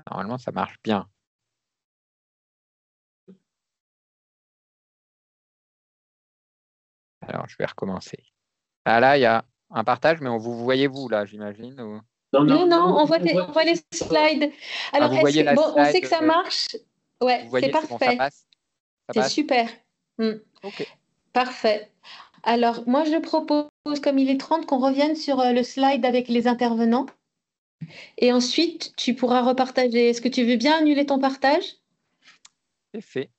Normalement, ça marche bien. Alors, je vais recommencer. Ah là, il y a un partage, mais vous voyez vous là, j'imagine ou... Non, on voit les slides. Ah, Alors, vous voyez la on sait slide, que ça marche. Ouais, vous c'est voyez, c'est bon, ça parfait. passe? Ça C'est passe? super. Hmm. OK. Parfait. Alors, moi, je propose, comme il est 30, qu'on revienne sur le slide avec les intervenants. Et ensuite, tu pourras repartager. Est-ce que tu veux bien annuler ton partage? C'est fait.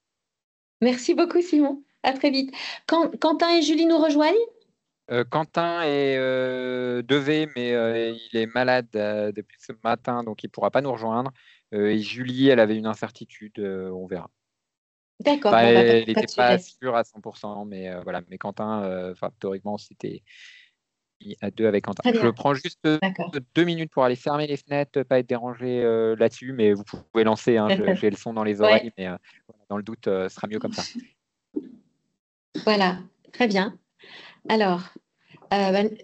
Merci beaucoup, Simon. À très vite. Quentin et Julie nous rejoignent? Quentin devait, mais il est malade depuis ce matin, donc il ne pourra pas nous rejoindre. Et Julie, elle avait une incertitude, on verra. D'accord, Enfin, bon, bah, elle pas n'était de pas sujet. sûre à 100%, mais voilà. Mais Quentin, théoriquement, c'était à deux avec Quentin. Très Je bien. prends juste D'accord. 2 minutes pour aller fermer les fenêtres, pas être dérangé là-dessus, mais vous pouvez lancer, hein, j'ai le son dans les Ouais, oreilles, mais dans le doute, ce sera mieux comme ça. voilà. Très bien. Alors,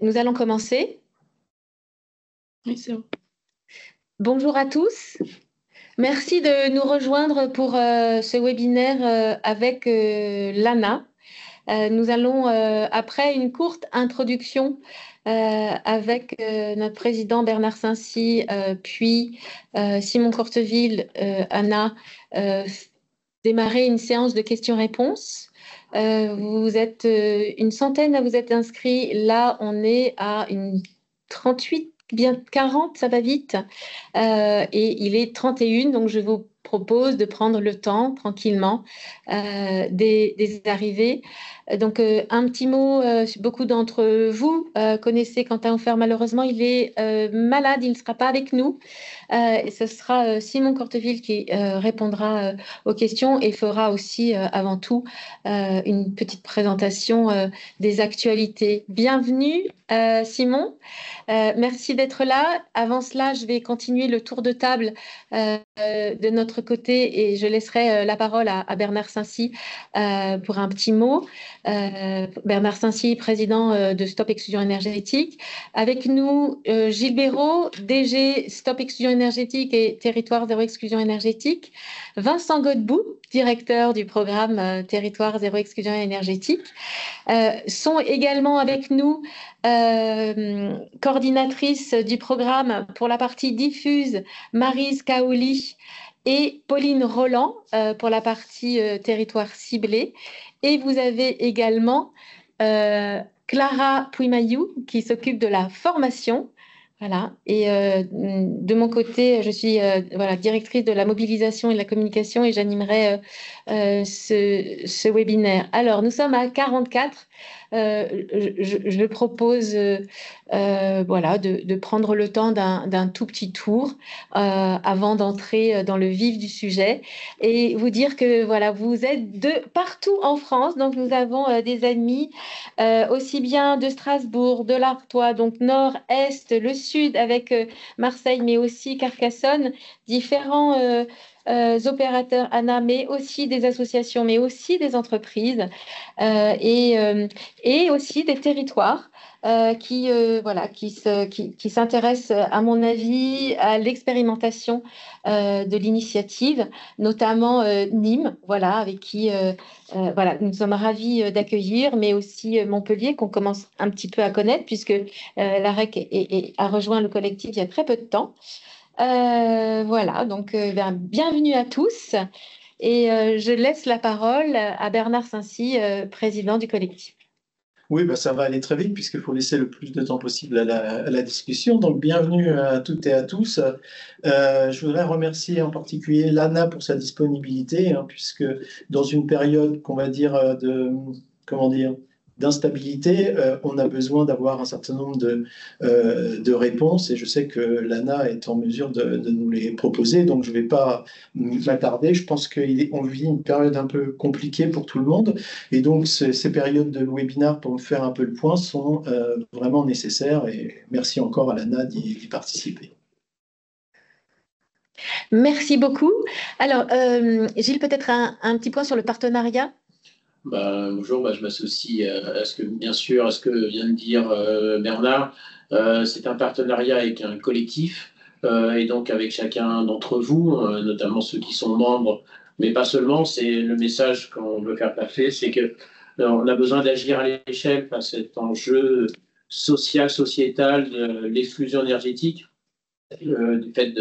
nous allons commencer. Oui, c'est bon. Bonjour à tous. Merci de nous rejoindre pour ce webinaire avec l'ANA. Nous allons, après une courte introduction avec notre président Bernard Saincy, puis Simon Courteville, Anna, démarrer une séance de questions-réponses. Vous êtes une centaine à vous être inscrits. Là, on est à une 38, bien 40, ça va vite. Et il est 31, donc je vous propose de prendre le temps tranquillement des arrivées. Donc, un petit mot, beaucoup d'entre vous connaissez Quentin Offert, malheureusement, il est malade, il ne sera pas avec nous. Et ce sera Simon Courteville qui répondra aux questions et fera aussi, avant tout, une petite présentation des actualités. Bienvenue, Simon. Merci d'être là. Avant cela, je vais continuer le tour de table de notre côté et je laisserai la parole à Bernard Saincy pour un petit mot. Bernard Saincy, président de Stop Exclusion Énergétique. Avec nous, Gilles Béraud, DG Stop Exclusion Énergétique et Territoire Zéro Exclusion Énergétique. Vincent Godbout, directeur du programme Territoire Zéro Exclusion Énergétique. Sont également avec nous coordinatrice du programme pour la partie diffuse, Maryse Kaouli et Pauline Roland pour la partie territoire ciblé. Et vous avez également Clara Puimayou qui s'occupe de la formation. Voilà. Et de mon côté, je suis voilà, directrice de la mobilisation et de la communication et j'animerai ce webinaire. Alors, nous sommes à 44. Je propose voilà, de prendre le temps d'un tout petit tour avant d'entrer dans le vif du sujet et vous dire que voilà, vous êtes de partout en France. Donc, nous avons des amis aussi bien de Strasbourg, de l'Artois, donc nord, est, le sud avec Marseille, mais aussi Carcassonne, différents opérateurs ANA, mais aussi des associations, mais aussi des entreprises et aussi des territoires voilà, qui s'intéressent, à mon avis, à l'expérimentation de l'initiative, notamment Nîmes, voilà, avec qui voilà, nous sommes ravis d'accueillir, mais aussi Montpellier, qu'on commence un petit peu à connaître, puisque la REC a rejoint le collectif il y a très peu de temps. Voilà, donc bienvenue à tous. Et je laisse la parole à Bernard Saincy, président du collectif. Oui, bah, ça va aller très vite puisqu'il faut laisser le plus de temps possible à la discussion. Donc, bienvenue à toutes et à tous. Je voudrais remercier en particulier l'ANA pour sa disponibilité, hein, puisque dans une période qu'on va dire comment dire, d'instabilité, on a besoin d'avoir un certain nombre de réponses et je sais que l'ANA est en mesure de nous les proposer. Donc, je ne vais pas m'attarder. Je pense qu'on vit une période un peu compliquée pour tout le monde. Et donc, ces périodes de webinaire pour me faire un peu le point sont vraiment nécessaires et merci encore à l'ANA d'y participer. Merci beaucoup. Alors, Gilles, peut-être un petit point sur le partenariat. Bonjour, je m'associe à ce que, bien sûr, à ce que vient de dire Bernard. C'est un partenariat avec un collectif et donc avec chacun d'entre vous, notamment ceux qui sont membres, mais pas seulement. C'est le message qu'on veut faire passer, c'est que on a besoin d'agir à l'échelle face à cet enjeu social, sociétal de l'exclusion énergétique, du fait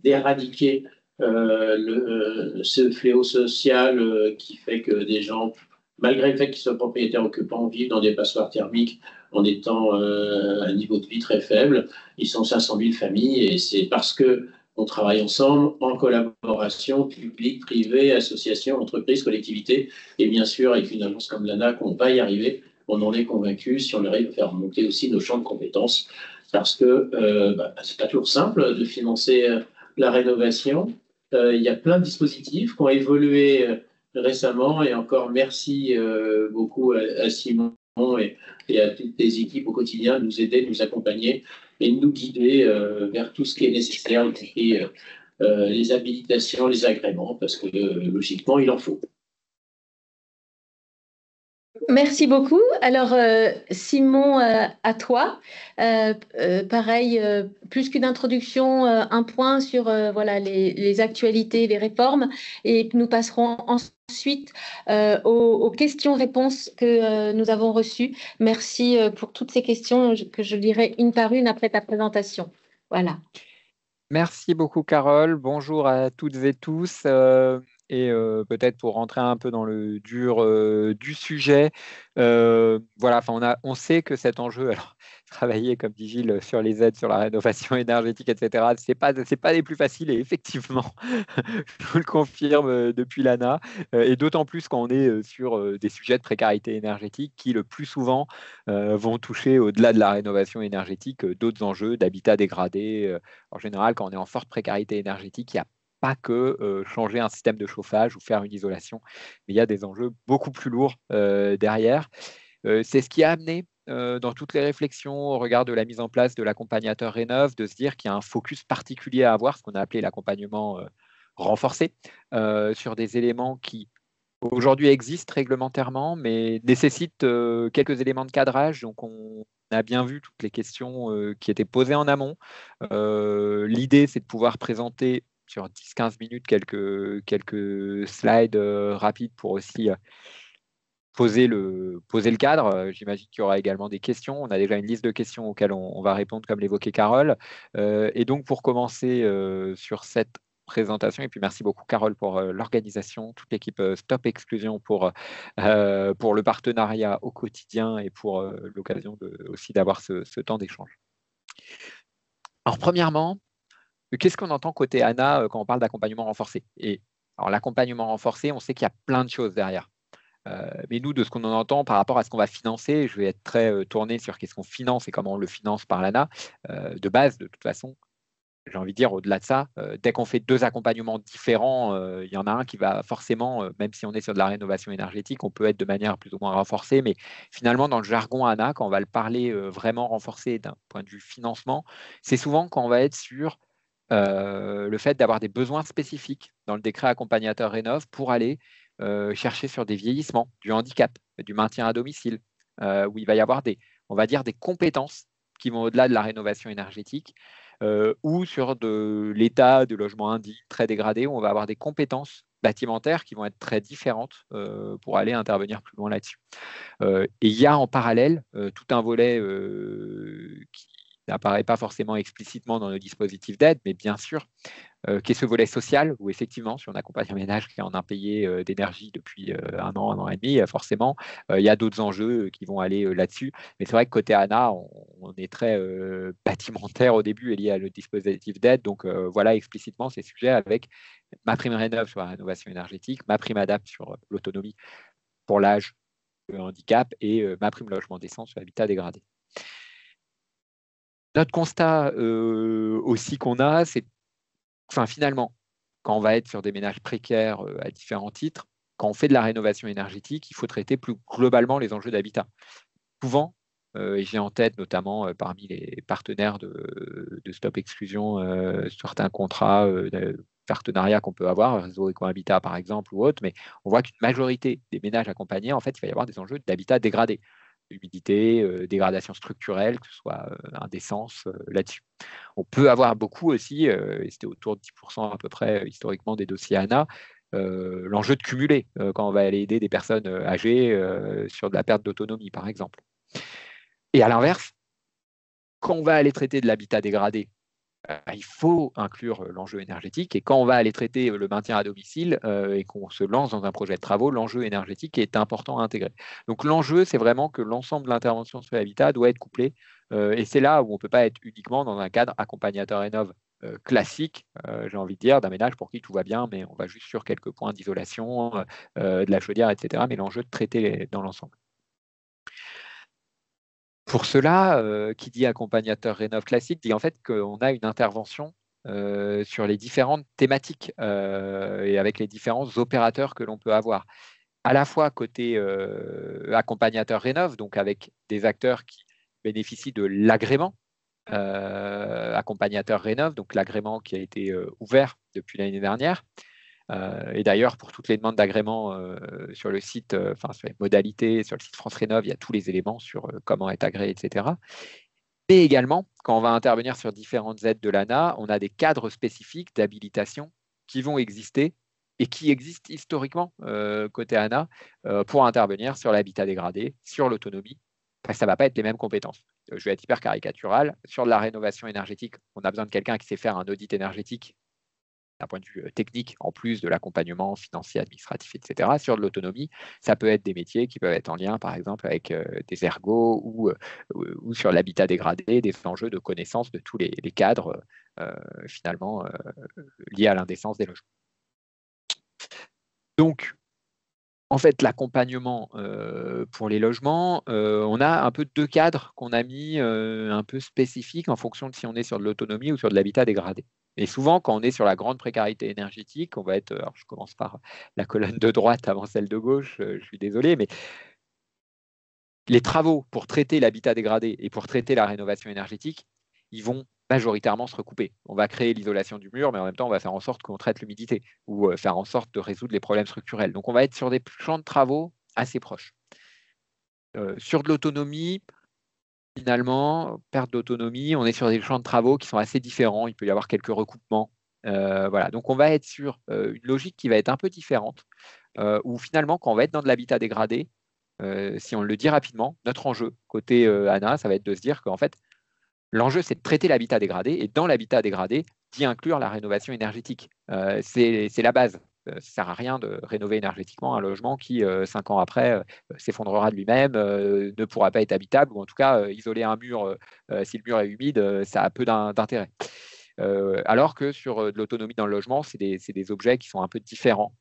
d'éradiquer ce fléau social qui fait que des gens, malgré le fait qu'ils soient propriétaires occupants, vivent dans des passoires thermiques en étant à un niveau de vie très faible. Ils sont 500 000 familles et c'est parce que on travaille ensemble, en collaboration, public, privé, associations, entreprises, collectivités, et bien sûr avec une agence comme l'ANA qu'on va y arriver. On en est convaincu si on arrive à faire monter aussi nos champs de compétences, parce que c'est pas toujours simple de financer la rénovation. Il y a plein de dispositifs qui ont évolué récemment, et encore merci beaucoup à Simon et à toutes les équipes au quotidien de nous aider, de nous accompagner et de nous guider vers tout ce qui est nécessaire, et les habilitations, les agréments, parce que logiquement, il en faut. Merci beaucoup. Alors, Simon, à toi. Pareil, plus qu'une introduction, un point sur voilà, les actualités, les réformes, et nous passerons ensuite aux questions-réponses que nous avons reçues. Merci pour toutes ces questions que je lirai une par une après ta présentation. Voilà. Merci beaucoup, Carole. Bonjour à toutes et tous. Et peut-être pour rentrer un peu dans le dur du sujet, voilà, on sait que cet enjeu, alors travailler, comme dit Gilles, sur les aides, sur la rénovation énergétique, etc., c'est pas les plus faciles, et effectivement, je vous le confirme depuis l'ANA, et d'autant plus quand on est sur des sujets de précarité énergétique qui, le plus souvent, vont toucher, au-delà de la rénovation énergétique, d'autres enjeux d'habitat dégradé. En général, quand on est en forte précarité énergétique, il n'y a pas que changer un système de chauffage ou faire une isolation, mais il y a des enjeux beaucoup plus lourds derrière. C'est ce qui a amené dans toutes les réflexions au regard de la mise en place de l'accompagnateur Rénov, de se dire qu'il y a un focus particulier à avoir, ce qu'on a appelé l'accompagnement renforcé, sur des éléments qui aujourd'hui existent réglementairement, mais nécessitent quelques éléments de cadrage. Donc, on a bien vu toutes les questions qui étaient posées en amont. L'idée, c'est de pouvoir présenter sur 10-15 minutes quelques slides rapides pour aussi poser le cadre. J'imagine qu'il y aura également des questions. On a déjà une liste de questions auxquelles on va répondre, comme l'évoquait Carole. Et donc, pour commencer sur cette présentation, et puis merci beaucoup, Carole, pour l'organisation, toute l'équipe Stop Exclusion pour le partenariat au quotidien et pour l'occasion aussi d'avoir ce temps d'échange. Alors, premièrement, qu'est-ce qu'on entend côté ANA quand on parle d'accompagnement renforcé? Et alors, l'accompagnement renforcé, on sait qu'il y a plein de choses derrière. Mais nous, de ce qu'on en entend par rapport à ce qu'on va financer, je vais être très tourné sur qu'est-ce qu'on finance et comment on le finance par l'ANA. De base, de toute façon, j'ai envie de dire, au-delà de ça, dès qu'on fait deux accompagnements différents, il y en a un qui va forcément, même si on est sur de la rénovation énergétique, on peut être de manière plus ou moins renforcée, mais finalement, dans le jargon ANA, quand on va le parler vraiment renforcé d'un point de vue financement, c'est souvent quand on va être sur le fait d'avoir des besoins spécifiques dans le décret accompagnateur Rénov pour aller chercher sur des vieillissements, du handicap, du maintien à domicile, où il va y avoir on va dire, des compétences qui vont au-delà de la rénovation énergétique, ou sur de l'état de logement indigne très dégradé, où on va avoir des compétences bâtimentaires qui vont être très différentes pour aller intervenir plus loin là-dessus. Et il y a en parallèle tout un volet qui n'apparaît pas forcément explicitement dans le dispositif d'aide, mais bien sûr, qui est ce volet social, où effectivement, si on accompagne un ménage qui est en impayé d'énergie depuis un an et demi, forcément, il y a d'autres enjeux qui vont aller là-dessus. Mais c'est vrai que côté ANA, on est très bâtimentaire au début et lié à le dispositif d'aide. Donc voilà explicitement ces sujets avec ma prime Rénov sur la rénovation énergétique, ma prime ADAPT sur l'autonomie pour l'âge, le handicap, et ma prime logement décent sur l'habitat dégradé. Notre constat aussi qu'on a, c'est finalement, quand on va être sur des ménages précaires à différents titres, quand on fait de la rénovation énergétique, il faut traiter plus globalement les enjeux d'habitat. Souvent, et j'ai en tête notamment parmi les partenaires de Stop Exclusion, certains contrats de partenariat qu'on peut avoir, Réseau Eco-Habitat par exemple ou autre, mais on voit qu'une majorité des ménages accompagnés, en fait, il va y avoir des enjeux d'habitat dégradé. humidité, dégradation structurelle, que ce soit indécence là-dessus. On peut avoir beaucoup aussi, et c'était autour de 10% à peu près historiquement des dossiers ANA, l'enjeu de cumuler quand on va aller aider des personnes âgées sur de la perte d'autonomie, par exemple. Et à l'inverse, quand on va aller traiter de l'habitat dégradé, il faut inclure l'enjeu énergétique. Et quand on va aller traiter le maintien à domicile et qu'on se lance dans un projet de travaux, l'enjeu énergétique est important à intégrer. Donc l'enjeu, c'est vraiment que l'ensemble de l'intervention sur l'habitat doit être couplé. Et c'est là où on ne peut pas être uniquement dans un cadre accompagnateur rénov classique, j'ai envie de dire, d'un ménage pour qui tout va bien, mais on va juste sur quelques points d'isolation, de la chaudière, etc. Mais l'enjeu de traiter dans l'ensemble. Pour cela, qui dit accompagnateur rénov classique, dit en fait qu'on a une intervention sur les différentes thématiques et avec les différents opérateurs que l'on peut avoir. À la fois côté accompagnateur rénov, donc avec des acteurs qui bénéficient de l'agrément accompagnateur rénov, donc l'agrément qui a été ouvert depuis l'année dernière. Et d'ailleurs, pour toutes les demandes d'agrément sur le site, sur les modalités, sur le site France Rénov, il y a tous les éléments sur comment être agréé, etc. Mais également, quand on va intervenir sur différentes aides de l'ANA, on a des cadres spécifiques d'habilitation qui vont exister et qui existent historiquement côté ANA pour intervenir sur l'habitat dégradé, sur l'autonomie. Enfin, ça ne va pas être les mêmes compétences. Je vais être hyper caricatural. Sur de la rénovation énergétique, on a besoin de quelqu'un qui sait faire un audit énergétique d'un point de vue technique, en plus de l'accompagnement financier, administratif, etc. Sur de l'autonomie, ça peut être des métiers qui peuvent être en lien, par exemple, avec des ergos ou sur l'habitat dégradé, des enjeux de connaissance de tous les cadres, finalement, liés à l'indécence des logements. Donc, en fait, l'accompagnement pour les logements, on a un peu deux cadres qu'on a mis un peu spécifiques en fonction de si on est sur de l'autonomie ou sur de l'habitat dégradé. Et souvent, quand on est sur la grande précarité énergétique, on va être, alors je commence par la colonne de droite avant celle de gauche, je suis désolé, mais les travaux pour traiter l'habitat dégradé et pour traiter la rénovation énergétique, ils vont majoritairement se recouper. On va créer l'isolation du mur, mais en même temps, on va faire en sorte qu'on traite l'humidité ou faire en sorte de résoudre les problèmes structurels. Donc, on va être sur des champs de travaux assez proches. Sur de l'autonomie, finalement, perte d'autonomie, on est sur des champs de travaux qui sont assez différents. Il peut y avoir quelques recoupements. Voilà. Donc, on va être sur une logique qui va être un peu différente, où finalement, quand on va être dans de l'habitat dégradé, si on le dit rapidement, notre enjeu côté ANA, ça va être de se dire qu'en fait, l'enjeu, c'est de traiter l'habitat dégradé, et dans l'habitat dégradé, d'y inclure la rénovation énergétique. C'est la base. Ça ne sert à rien de rénover énergétiquement un logement qui, 5 ans après, s'effondrera de lui-même, ne pourra pas être habitable, ou en tout cas, isoler un mur, si le mur est humide, ça a peu d'intérêt. Alors que sur de l'autonomie dans le logement, c'est des objets qui sont un peu différents,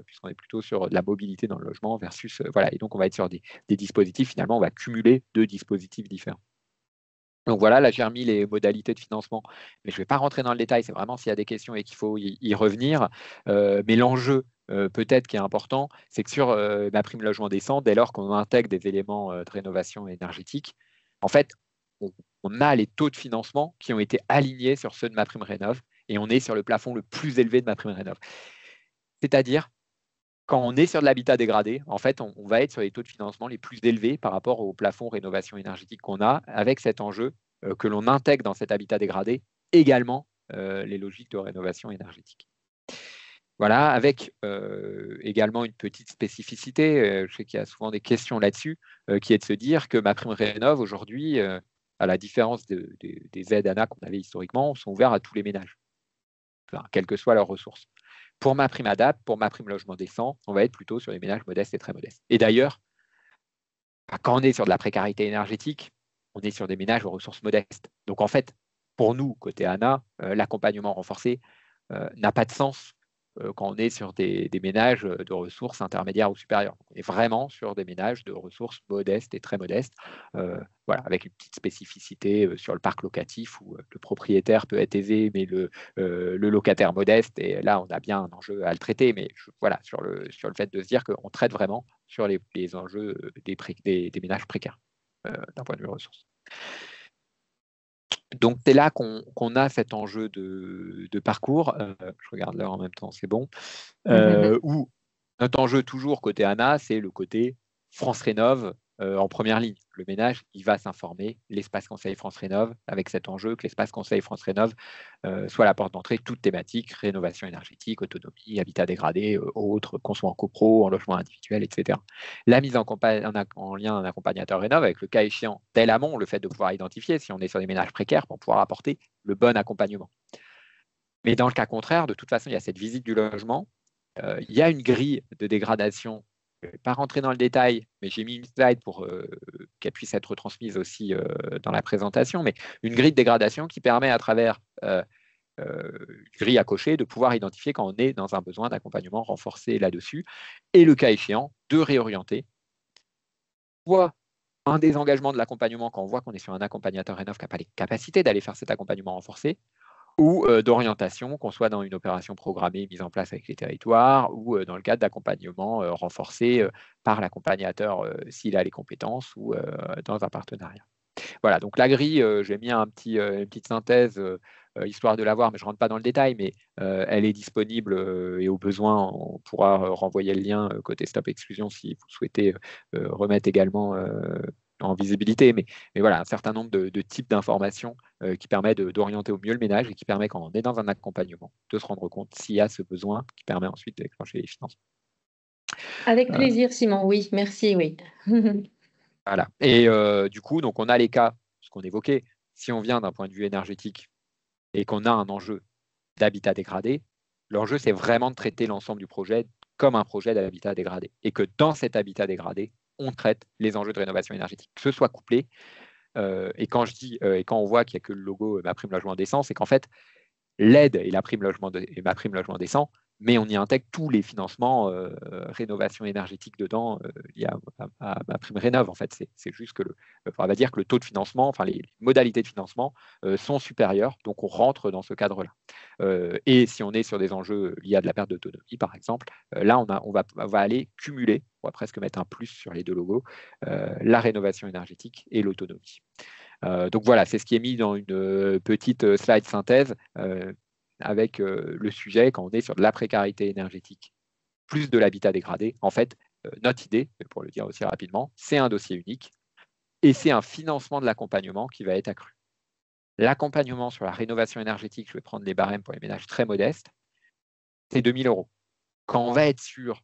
puisqu'on est plutôt sur de la mobilité dans le logement versus... voilà, et donc on va être sur des dispositifs, finalement, on va cumuler deux dispositifs différents. Donc voilà, là j'ai remis les modalités de financement, mais je ne vais pas rentrer dans le détail, c'est vraiment s'il y a des questions et qu'il faut y revenir. Mais l'enjeu peut-être qui est important, c'est que sur MaPrime Logement Décent, dès lors qu'on intègre des éléments de rénovation énergétique, en fait, on a les taux de financement qui ont été alignés sur ceux de MaPrimeRénov' et on est sur le plafond le plus élevé de MaPrimeRénov'. C'est-à-dire, quand on est sur de l'habitat dégradé, en fait, on va être sur les taux de financement les plus élevés par rapport au plafond rénovation énergétique qu'on a, avec cet enjeu que l'on intègre dans cet habitat dégradé également les logiques de rénovation énergétique. Voilà, avec également une petite spécificité, je sais qu'il y a souvent des questions là-dessus, qui est de se dire que MaPrimeRénov' aujourd'hui, à la différence des aides ANA qu'on avait historiquement, sont ouverts à tous les ménages, enfin, quelles que soient leurs ressources. Pour MaPrimeAdapt', pour MaPrime Logement Décent, on va être plutôt sur les ménages modestes et très modestes. Et d'ailleurs, quand on est sur de la précarité énergétique, on est sur des ménages aux ressources modestes. Donc en fait, pour nous, côté ANA, l'accompagnement renforcé n'a pas de sens quand on est sur des ménages de ressources intermédiaires ou supérieures. On est vraiment sur des ménages de ressources modestes et très modestes, voilà, avec une petite spécificité sur le parc locatif où le propriétaire peut être aisé, mais le locataire modeste. Et là, on a bien un enjeu à le traiter, mais voilà, sur le fait de se dire qu'on traite vraiment sur les enjeux des ménages précaires d'un point de vue ressources. Donc, c'est là qu'on a cet enjeu de parcours. Je regarde l'heure en même temps, c'est bon. Où notre enjeu toujours côté ANA, c'est le côté France Rénov', en première ligne. Le ménage, il va s'informer, l'espace conseil France Rénov, avec cet enjeu que l'espace conseil France Rénov soit la porte d'entrée, toute thématique, rénovation énergétique, autonomie, habitat dégradé, autres, conso en copro, en logement individuel, etc. La mise en lien d'un accompagnateur Rénov, avec le cas échéant dès l'amont, le fait de pouvoir identifier si on est sur des ménages précaires pour pouvoir apporter le bon accompagnement. Mais dans le cas contraire, de toute façon, il y a cette visite du logement, il y a une grille de dégradation. Je ne vais pas rentrer dans le détail, mais j'ai mis une slide pour qu'elle puisse être transmise aussi dans la présentation, mais une grille de dégradation qui permet à travers une grille à cocher de pouvoir identifier quand on est dans un besoin d'accompagnement renforcé là-dessus, et le cas échéant, de réorienter, soit un désengagement de l'accompagnement quand on voit qu'on est sur un accompagnateur Rénov qui n'a pas les capacités d'aller faire cet accompagnement renforcé, ou d'orientation, qu'on soit dans une opération programmée mise en place avec les territoires ou dans le cadre d'accompagnement renforcé par l'accompagnateur s'il a les compétences ou dans un partenariat. Voilà, donc la grille, j'ai mis une petite synthèse histoire de la voir, mais je ne rentre pas dans le détail, mais elle est disponible et au besoin, on pourra renvoyer le lien côté Stop Exclusion si vous souhaitez remettre également en visibilité, mais voilà, un certain nombre de types d'informations qui permettent d'orienter au mieux le ménage et qui permet, quand on est dans un accompagnement, de se rendre compte s'il y a ce besoin qui permet ensuite de déclencher les financements. Avec plaisir, Simon, oui, merci, oui. Voilà. Et du coup, donc on a les cas, ce qu'on évoquait, si on vient d'un point de vue énergétique et qu'on a un enjeu d'habitat dégradé, l'enjeu, c'est vraiment de traiter l'ensemble du projet comme un projet d'habitat dégradé. Et que dans cet habitat dégradé, on traite les enjeux de rénovation énergétique, que ce soit couplé. Et quand je dis, et quand on voit qu'il n'y a que le logo MaPrimeLogement décent, c'est qu'en fait, l'aide et MaPrimeLogement décent, mais on y intègre tous les financements rénovation énergétique dedans liés à MaPrimeRénov'. En fait, c'est juste que on va dire que le taux de financement, enfin les modalités de financement sont supérieures, donc on rentre dans ce cadre-là. Et si on est sur des enjeux liés à de la perte d'autonomie, par exemple, là on va aller cumuler, on va presque mettre un plus sur les deux logos, la rénovation énergétique et l'autonomie. Donc voilà, c'est ce qui est mis dans une petite slide synthèse avec le sujet quand on est sur de la précarité énergétique plus de l'habitat dégradé. En fait, notre idée, pour le dire aussi rapidement, c'est un dossier unique et c'est un financement de l'accompagnement qui va être accru. L'accompagnement sur la rénovation énergétique, je vais prendre les barèmes pour les ménages très modestes, c'est 2 000 €. Quand on va être sur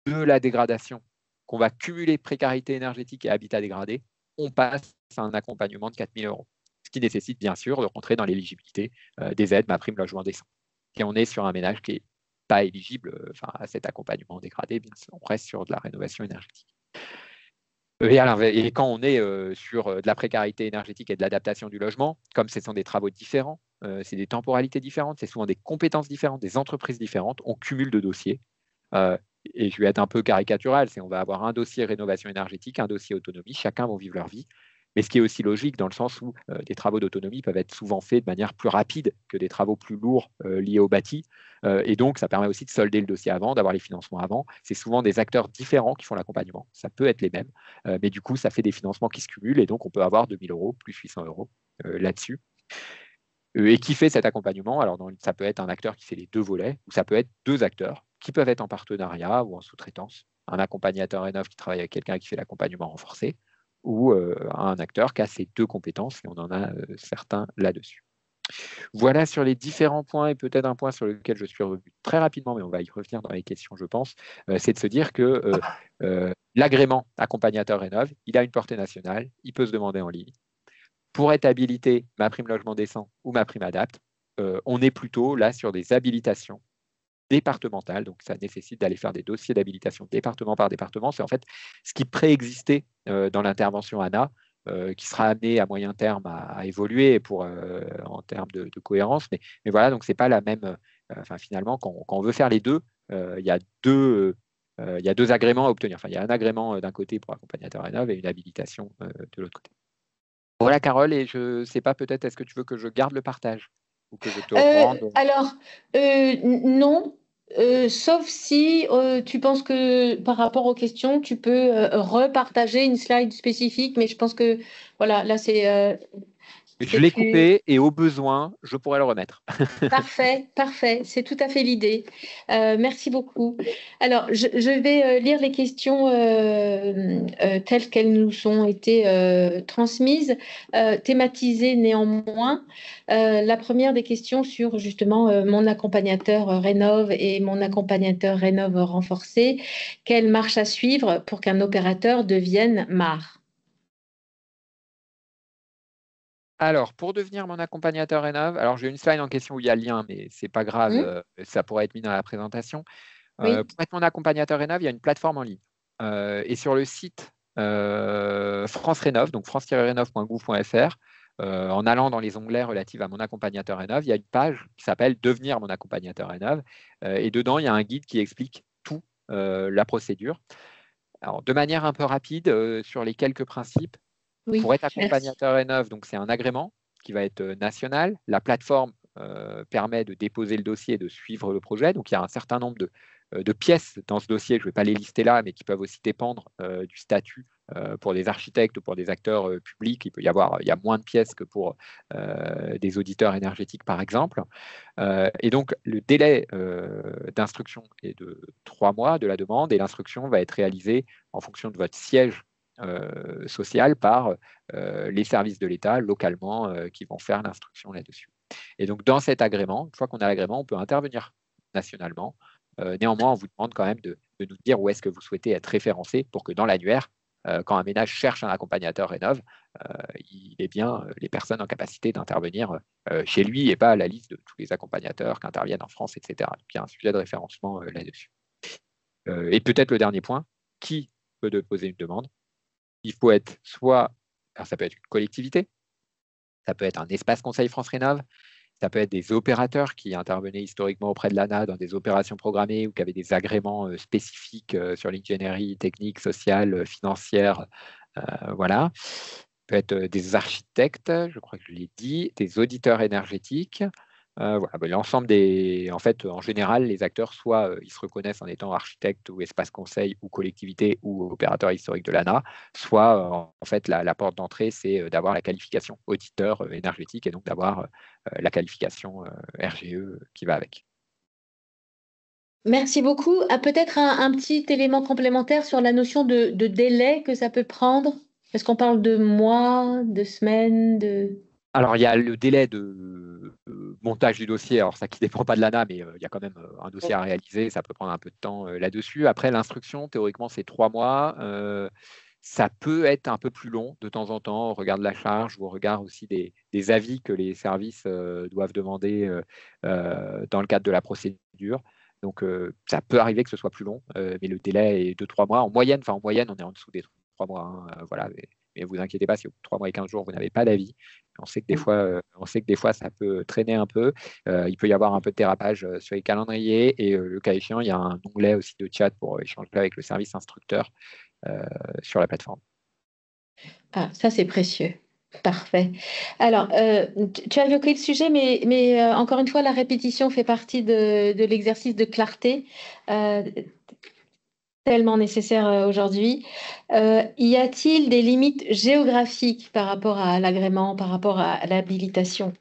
de la dégradation, qu'on va cumuler précarité énergétique et habitat dégradé, on passe à un accompagnement de 4 000 €. Ce qui nécessite bien sûr de rentrer dans l'éligibilité des aides MaPrimeLogement décent. Et on est sur un ménage qui n'est pas éligible à cet accompagnement dégradé, bien sûr, on reste sur de la rénovation énergétique. Et quand on est sur de la précarité énergétique et de l'adaptation du logement, comme ce sont des travaux différents, c'est des temporalités différentes, c'est souvent des compétences différentes, des entreprises différentes, on cumule de dossiers. Et je vais être un peu caricatural, c'est on va avoir un dossier rénovation énergétique, un dossier autonomie, chacun va vivre leur vie. Mais ce qui est aussi logique dans le sens où des travaux d'autonomie peuvent être souvent faits de manière plus rapide que des travaux plus lourds liés au bâti. Et donc, ça permet aussi de solder le dossier avant, d'avoir les financements avant. C'est souvent des acteurs différents qui font l'accompagnement. Ça peut être les mêmes, mais du coup, ça fait des financements qui se cumulent et donc on peut avoir 2 000 € plus 800 € là-dessus. Et qui fait cet accompagnement? Alors, ça peut être un acteur qui fait les deux volets, ou ça peut être deux acteurs qui peuvent être en partenariat ou en sous-traitance. Un accompagnateur Rénov qui travaille avec quelqu'un qui fait l'accompagnement renforcé, ou un acteur qui a ces deux compétences, et on en a certains là-dessus. Voilà sur les différents points, et peut-être un point sur lequel je suis revenu très rapidement, mais on va y revenir dans les questions, je pense, c'est de se dire que l'agrément accompagnateur Rénov', il a une portée nationale, il peut se demander en ligne. Pour être habilité MaPrimeLogement décent ou MaPrimeAdapt', on est plutôt là sur des habilitations départementales, donc ça nécessite d'aller faire des dossiers d'habilitation département par département. C'est en fait ce qui préexistait dans l'intervention ANA, qui sera amené à moyen terme à évoluer en termes de cohérence. Mais voilà, donc c'est pas la même. Finalement, quand on veut faire les deux, il y a deux agréments à obtenir. Enfin, il y a un agrément d'un côté pour accompagnateur Rénov' et une habilitation de l'autre côté. Voilà, Carole, et je ne sais pas, peut-être, est-ce que tu veux que je garde le partage ou que je te rende? Alors, non, sauf si tu penses que par rapport aux questions, tu peux repartager une slide spécifique, mais je pense que, voilà, là, c'est Je l'ai coupé et au besoin, je pourrais le remettre. Parfait, parfait. C'est tout à fait l'idée. Merci beaucoup. Alors, je vais lire les questions telles qu'elles nous ont été transmises, thématisées néanmoins. La première des questions sur justement mon accompagnateur Rénov et mon accompagnateur Rénov renforcé. Quelle marche à suivre pour qu'un opérateur devienne MAR? Alors, pour devenir mon accompagnateur Rénov, alors j'ai une slide en question où il y a le lien, mais c'est pas grave, ça pourrait être mis dans la présentation. Oui. Pour être mon accompagnateur Rénov, il y a une plateforme en ligne. Et sur le site France Rénov, donc france-rénov.gouv.fr, en allant dans les onglets relatifs à mon accompagnateur Rénov, il y a une page qui s'appelle Devenir mon accompagnateur Rénov. Et dedans, il y a un guide qui explique tout la procédure. Alors, de manière un peu rapide, sur les quelques principes, Oui, pour être merci. accompagnateur Rénov, donc c'est un agrément qui va être national. La plateforme permet de déposer le dossier et de suivre le projet. Donc il y a un certain nombre de pièces dans ce dossier, je ne vais pas les lister là, mais qui peuvent aussi dépendre du statut pour des architectes ou pour des acteurs publics. Il y a moins de pièces que pour des auditeurs énergétiques, par exemple. Et donc le délai d'instruction est de 3 mois de la demande et l'instruction va être réalisée en fonction de votre siège social par les services de l'État localement qui vont faire l'instruction là-dessus. Et donc, dans cet agrément, une fois qu'on a l'agrément, on peut intervenir nationalement. Néanmoins, on vous demande quand même de nous dire où est-ce que vous souhaitez être référencé pour que dans l'annuaire, quand un ménage cherche un accompagnateur Rénov, il ait bien les personnes en capacité d'intervenir chez lui et pas à la liste de tous les accompagnateurs qui interviennent en France, etc. Donc, il y a un sujet de référencement là-dessus. Et peut-être le dernier point, qui peut déposer une demande? Il faut être soit, alors ça peut être une collectivité, ça peut être un espace conseil France Rénov, ça peut être des opérateurs qui intervenaient historiquement auprès de l'ANA dans des opérations programmées ou qui avaient des agréments spécifiques sur l'ingénierie technique, sociale, financière. Voilà. Ça peut être des architectes, je crois que je l'ai dit, des auditeurs énergétiques. Voilà, l'ensemble en fait, en général, les acteurs, soit ils se reconnaissent en étant architectes ou espace conseil ou collectivité ou opérateur historique de l'ANA, soit en fait, la porte d'entrée, c'est d'avoir la qualification auditeur énergétique et donc d'avoir la qualification RGE qui va avec. Merci beaucoup. Peut-être un petit élément complémentaire sur la notion de délai que ça peut prendre. Est-ce qu'on parle de mois, de semaines, de... Alors, il y a le délai de montage du dossier, alors ça qui ne dépend pas de l'ANA, mais il y a quand même un dossier à réaliser, ça peut prendre un peu de temps là-dessus. Après, l'instruction, théoriquement, c'est 3 mois. Ça peut être un peu plus long de temps en temps au regard de la charge ou au regard aussi des avis que les services doivent demander dans le cadre de la procédure. Donc, ça peut arriver que ce soit plus long, mais le délai est de 3 mois. En moyenne, on est en dessous des 3 mois. Voilà, mais vous inquiétez pas, si au bout de 3 mois et 15 jours, vous n'avez pas d'avis. On sait que des fois, ça peut traîner un peu. Il peut y avoir un peu de dérapage sur les calendriers et le cas échéant, il y a un onglet aussi de chat pour échanger avec le service instructeur sur la plateforme. Ah, ça c'est précieux. Parfait. Alors, tu as évoqué le sujet, mais encore une fois, la répétition fait partie de l'exercice de clarté. Tellement nécessaire aujourd'hui. Y a-t-il des limites géographiques par rapport à l'agrément, par rapport à l'habilitation?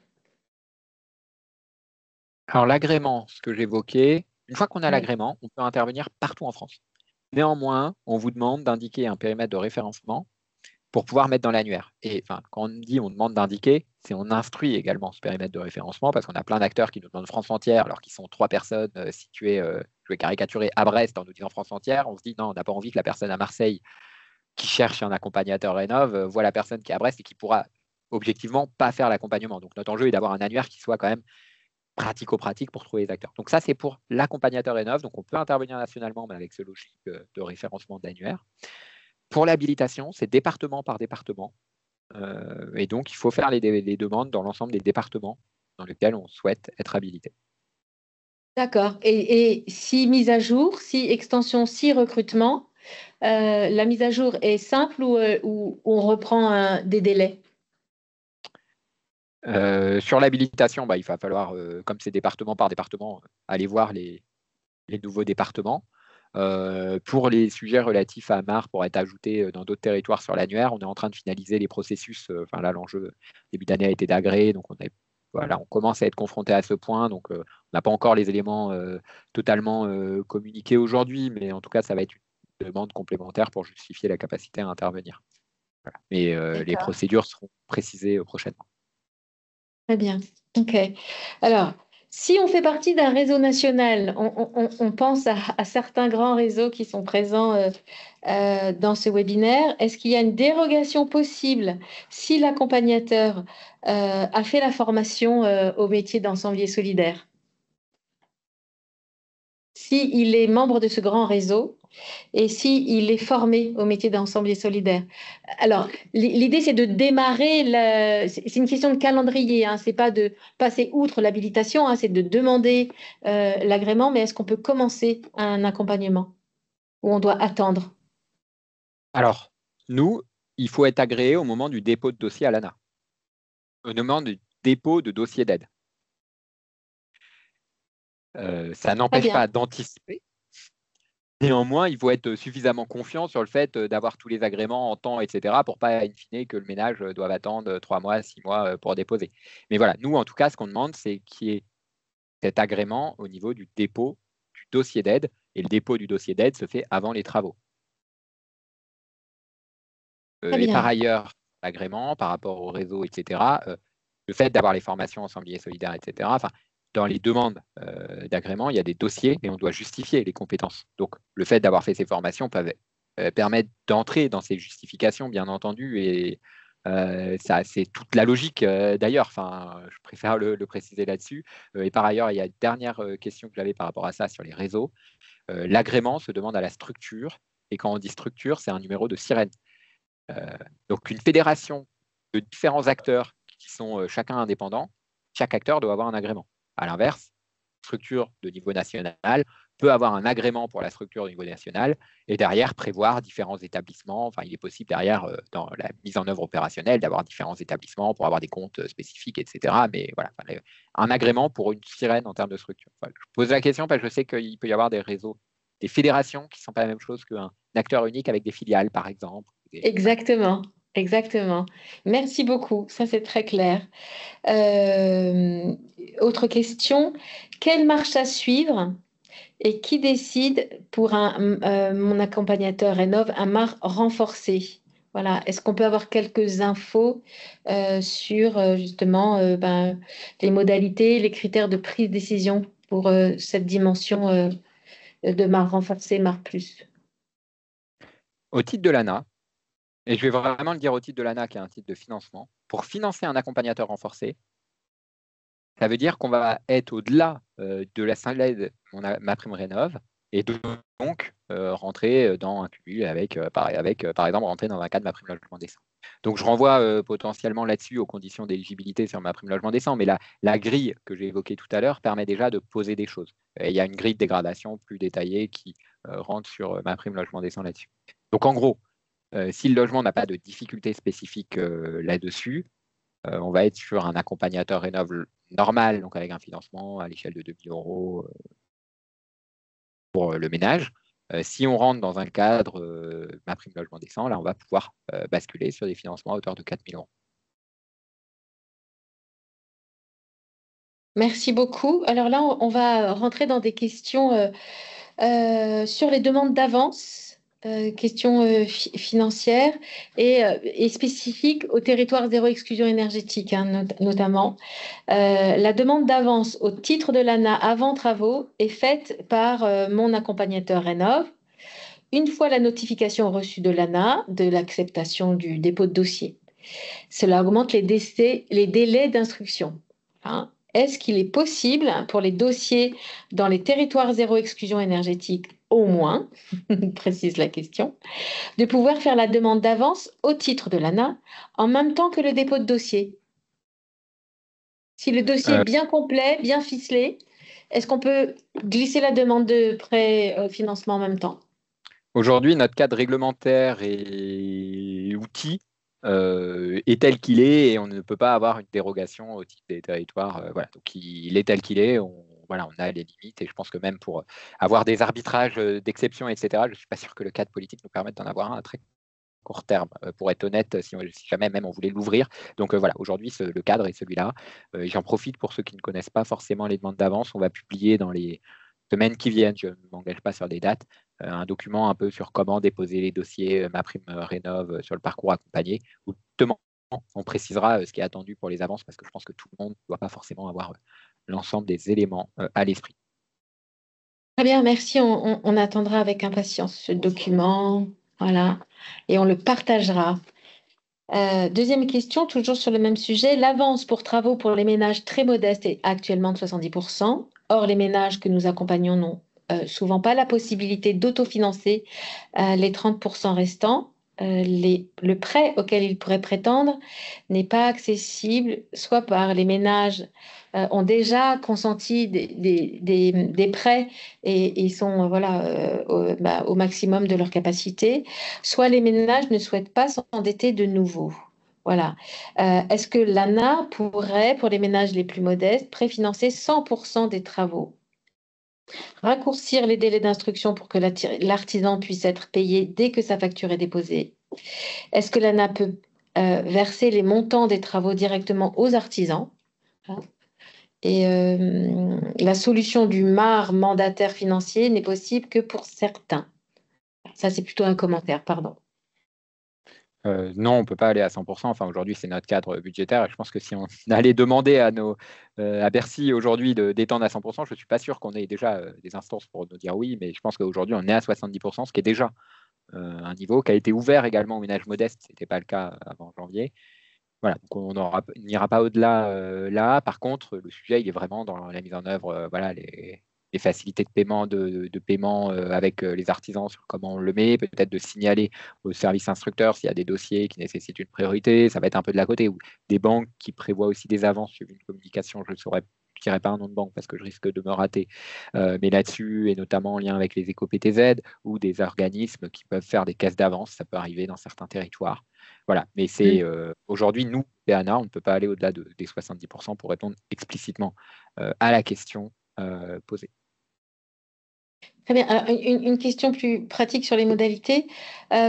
Alors, l'agrément, ce que j'évoquais, une fois qu'on a Oui. l'agrément, on peut intervenir partout en France. Néanmoins, on vous demande d'indiquer un périmètre de référencement pour pouvoir mettre dans l'annuaire. Et enfin, quand on demande d'indiquer, c'est on instruit également ce périmètre de référencement parce qu'on a plein d'acteurs qui nous demandent France entière alors qu'ils sont 3 personnes situées, je vais caricaturer, à Brest en nous disant France entière. On se dit non, on n'a pas envie que la personne à Marseille qui cherche un accompagnateur Rénov voit la personne qui est à Brest et qui pourra objectivement pas faire l'accompagnement. Donc notre enjeu est d'avoir un annuaire qui soit quand même pratico-pratique pour trouver les acteurs. Donc ça, c'est pour l'accompagnateur Rénov. Donc on peut intervenir nationalement, mais avec ce logique de référencement d'annuaire. Pour l'habilitation, c'est département par département. Et donc, il faut faire les demandes dans l'ensemble des départements dans lesquels on souhaite être habilité. D'accord. Et si mise à jour, si extension, si recrutement, la mise à jour est simple ou on reprend des délais? Sur l'habilitation, il va falloir, comme c'est département par département, aller voir les nouveaux départements. Pour les sujets relatifs à MAR pour être ajoutés dans d'autres territoires sur l'annuaire, on est en train de finaliser les processus. Enfin là, l'enjeu début d'année a été d'agréer, donc on commence à être confronté à ce point. Donc on n'a pas encore les éléments totalement communiqués aujourd'hui, mais en tout cas, ça va être une demande complémentaire pour justifier la capacité à intervenir. Voilà. Mais les procédures seront précisées prochainement. Très bien. OK. Alors, si on fait partie d'un réseau national, on pense à certains grands réseaux qui sont présents dans ce webinaire. Est-ce qu'il y a une dérogation possible si l'accompagnateur a fait la formation au métier d'ensemblier solidaire? S'il est membre de ce grand réseau et s'il est formé au métier d'ensemblier solidaire. Alors, l'idée, c'est de démarrer, c'est une question de calendrier, hein, c'est pas de passer outre l'habilitation, hein, c'est de demander l'agrément, mais est-ce qu'on peut commencer un accompagnement ou on doit attendre? Alors, nous, il faut être agréé au moment du dépôt de dossier à l'ANA, au moment du dépôt de dossier d'aide. Ça n'empêche pas d'anticiper. Néanmoins, il faut être suffisamment confiant sur le fait d'avoir tous les agréments en temps, etc., pour pas, in fine, que le ménage doive attendre 3 mois, 6 mois pour déposer. Mais voilà, nous, en tout cas, ce qu'on demande, c'est qu'il y ait cet agrément au niveau du dépôt du dossier d'aide. Et le dépôt du dossier d'aide se fait avant les travaux. Et par ailleurs, l'agrément par rapport au réseau, etc., le fait d'avoir les formations ensembliers solidaires, etc., enfin, dans les demandes d'agrément, il y a des dossiers et on doit justifier les compétences. Donc, le fait d'avoir fait ces formations peut permettre d'entrer dans ces justifications, bien entendu, et ça, c'est toute la logique d'ailleurs. Enfin, je préfère le préciser là-dessus. Et par ailleurs, il y a une dernière question que j'avais par rapport à ça sur les réseaux. L'agrément se demande à la structure, et quand on dit structure, c'est un numéro de sirène. Donc, une fédération de différents acteurs qui sont chacun indépendants, chaque acteur doit avoir un agrément. À l'inverse, structure de niveau national peut avoir un agrément pour la structure de niveau national et derrière prévoir différents établissements. Enfin, il est possible derrière, dans la mise en œuvre opérationnelle, d'avoir différents établissements pour avoir des comptes spécifiques, etc. Mais voilà, un agrément pour une sirène en termes de structure. Enfin, je pose la question parce que je sais qu'il peut y avoir des réseaux, des fédérations qui ne sont pas la même chose qu'un acteur unique avec des filiales, par exemple. Exactement. Exactement. Merci beaucoup. Ça, c'est très clair. Autre question. Quelle marche à suivre et qui décide pour mon accompagnateur Rénov un MAR renforcé? Voilà. Est-ce qu'on peut avoir quelques infos sur justement les modalités, les critères de prise de décision pour cette dimension de MAR renforcé, MAR plus? Au titre de l'ANA, et je vais vraiment le dire au titre de l'ANA, qui est un titre de financement, pour financer un accompagnateur renforcé, ça veut dire qu'on va être au-delà de la SINLED MaPrimeRénov' et donc rentrer dans un cumul avec, par exemple, rentrer dans un cadre MaPrimeLogement décent. Donc, je renvoie potentiellement là-dessus aux conditions d'éligibilité sur MaPrimeLogement décent, mais la grille que j'ai évoquée tout à l'heure permet déjà de poser des choses. Il y a une grille de dégradation plus détaillée qui rentre sur MaPrimeLogement décent là-dessus. Donc, en gros, si le logement n'a pas de difficultés spécifiques là-dessus, on va être sur un accompagnateur rénov normal, donc avec un financement à l'échelle de 2 000 € pour le ménage. Si on rentre dans un cadre MaPrimeLogement décent, là, on va pouvoir basculer sur des financements à hauteur de 4 000 €. Merci beaucoup. Alors là, on va rentrer dans des questions sur les demandes d'avance. Questions financières et spécifiques au territoire zéro exclusion énergétique, hein, notamment. La demande d'avance au titre de l'ANA avant travaux est faite par mon accompagnateur Rénov'. Une fois la notification reçue de l'ANA de l'acceptation du dépôt de dossier, cela augmente les délais d'instruction. Hein. Est-ce qu'il est possible pour les dossiers dans les territoires zéro exclusion énergétique au moins, précise la question, de pouvoir faire la demande d'avance au titre de l'ANA en même temps que le dépôt de dossier? Si le dossier est bien complet, bien ficelé, est-ce qu'on peut glisser la demande de pré-financement en même temps? Aujourd'hui, notre cadre réglementaire et outil est tel qu'il est et on ne peut pas avoir une dérogation au titre des territoires. Voilà. Donc, il est tel qu'il est. On voilà, on a les limites et je pense que même pour avoir des arbitrages d'exception, etc., je ne suis pas sûr que le cadre politique nous permette d'en avoir un à très court terme, pour être honnête, si jamais même on voulait l'ouvrir. Donc voilà, aujourd'hui, le cadre est celui-là. J'en profite pour ceux qui ne connaissent pas forcément les demandes d'avance. On va publier dans les semaines qui viennent, je ne m'engage pas sur des dates, un document un peu sur comment déposer les dossiers MaPrimeRénov' sur le parcours accompagné, où justement, on précisera ce qui est attendu pour les avances, parce que je pense que tout le monde ne doit pas forcément avoir l'ensemble des éléments à l'esprit. Très bien, merci. On attendra avec impatience ce document. Voilà. Et on le partagera. Deuxième question, toujours sur le même sujet. L'avance pour travaux pour les ménages très modestes est actuellement de 70%. Or, les ménages que nous accompagnons n'ont souvent pas la possibilité d'autofinancer les 30% restants. Le prêt auquel ils pourraient prétendre n'est pas accessible, soit par les ménages ont déjà consenti des prêts et ils sont au maximum de leur capacité, soit les ménages ne souhaitent pas s'endetter de nouveau. Voilà. Est-ce que l'ANA pourrait, pour les ménages les plus modestes, préfinancer 100% des travaux? Raccourcir les délais d'instruction pour que l'artisan puisse être payé dès que sa facture est déposée? Est-ce que l'ANA peut verser les montants des travaux directement aux artisans? Et la solution du MAR, mandataire financier, n'est possible que pour certains. Ça, c'est plutôt un commentaire, pardon. Non, on ne peut pas aller à 100%. Enfin, aujourd'hui, c'est notre cadre budgétaire. Et je pense que si on allait demander à Bercy aujourd'hui d'étendre à 100%, je ne suis pas sûr qu'on ait déjà des instances pour nous dire oui, mais je pense qu'aujourd'hui, on est à 70%, ce qui est déjà un niveau qui a été ouvert également aux ménages modestes. Ce n'était pas le cas avant janvier. Voilà, donc on n'ira pas au-delà là. Par contre, le sujet, il est vraiment dans la mise en œuvre, voilà, les facilités de paiement avec les artisans sur comment on le met, peut-être de signaler au service instructeur s'il y a des dossiers qui nécessitent une priorité. Ça va être un peu de la côté, ou des banques qui prévoient aussi des avances sur une communication. Je ne dirais pas un nom de banque parce que je risque de me rater, mais là-dessus, et notamment en lien avec les éco-PTZ ou des organismes qui peuvent faire des caisses d'avance, ça peut arriver dans certains territoires. Voilà, mais c'est aujourd'hui, nous, PANA, on ne peut pas aller au-delà des 70% pour répondre explicitement à la question posée. Très bien. Alors, une question plus pratique sur les modalités.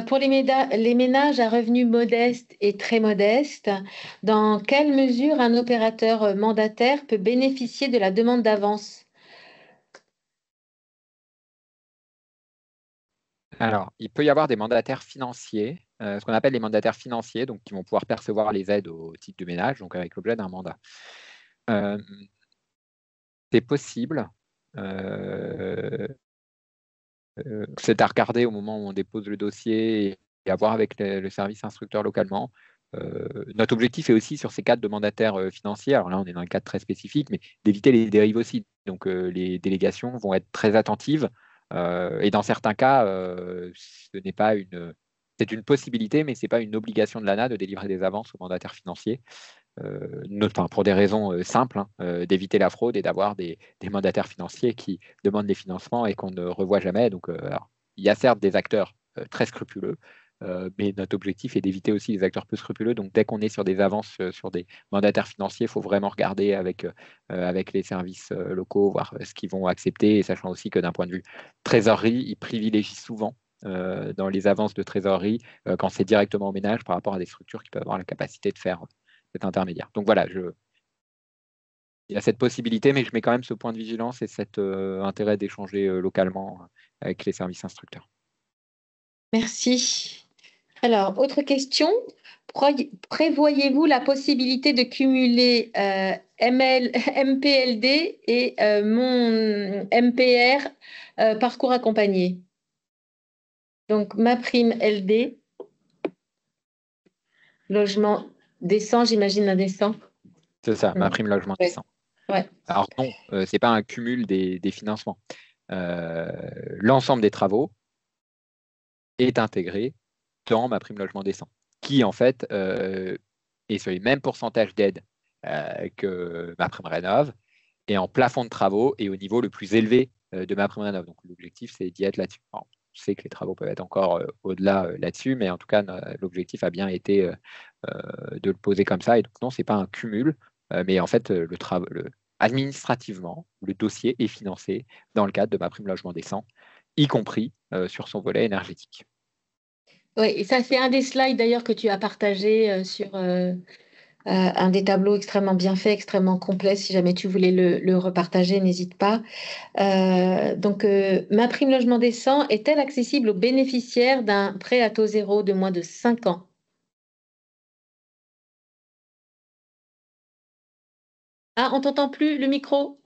Pour les ménages à revenus modestes et très modestes, dans quelle mesure un opérateur mandataire peut bénéficier de la demande d'avance? Alors, il peut y avoir des mandataires financiers, ce qu'on appelle les mandataires financiers, donc qui vont pouvoir percevoir les aides au titre de ménage, donc avec l'objet d'un mandat. C'est possible. C'est à regarder au moment où on dépose le dossier et à voir avec le service instructeur localement. Notre objectif est aussi sur ces cadres de mandataires financiers, alors là on est dans un cadre très spécifique, mais d'éviter les dérives aussi. Donc les délégations vont être très attentives et dans certains cas, c'est une possibilité, mais ce n'est pas une obligation de l'ANA de délivrer des avances aux mandataires financiers. Pour des raisons simples, d'éviter la fraude et d'avoir des mandataires financiers qui demandent des financements et qu'on ne revoit jamais. Donc, il y a certes des acteurs très scrupuleux, mais notre objectif est d'éviter aussi les acteurs peu scrupuleux. Donc, dès qu'on est sur des avances sur des mandataires financiers, il faut vraiment regarder avec les services locaux, voir ce qu'ils vont accepter, et sachant aussi que d'un point de vue trésorerie, ils privilégient souvent dans les avances de trésorerie quand c'est directement au ménage par rapport à des structures qui peuvent avoir la capacité de faire cet intermédiaire. Donc voilà, il y a cette possibilité, mais je mets quand même ce point de vigilance et cet intérêt d'échanger localement avec les services instructeurs. Merci. Alors, autre question. Prévoyez-vous la possibilité de cumuler MPLD et mon MPR parcours accompagné? Donc, MaPrimeLD, logement décent, j'imagine indécent. C'est ça, MaPrimeLogement décent. Ouais. Alors non, ce n'est pas un cumul des financements. L'ensemble des travaux est intégré dans MaPrimeLogement décent, qui en fait est sur les mêmes pourcentages d'aide que MaPrimeRénov' et en plafond de travaux et au niveau le plus élevé de MaPrimeRénov'. Donc l'objectif, c'est d'y être là-dessus. Alors, je sais que les travaux peuvent être encore au-delà là-dessus, mais en tout cas, l'objectif a bien été de le poser comme ça. Et donc non, ce n'est pas un cumul, mais en fait, administrativement, le dossier est financé dans le cadre de MaPrimeLogement décent, y compris sur son volet énergétique. Oui, et ça, c'est un des slides d'ailleurs que tu as partagé sur un des tableaux extrêmement bien fait, extrêmement complet. Si jamais tu voulais le repartager, n'hésite pas. Donc, MaPrimeLogement décent est-elle accessible aux bénéficiaires d'un prêt à taux zéro de moins de 5 ans? Ah, on t'entend plus, le micro?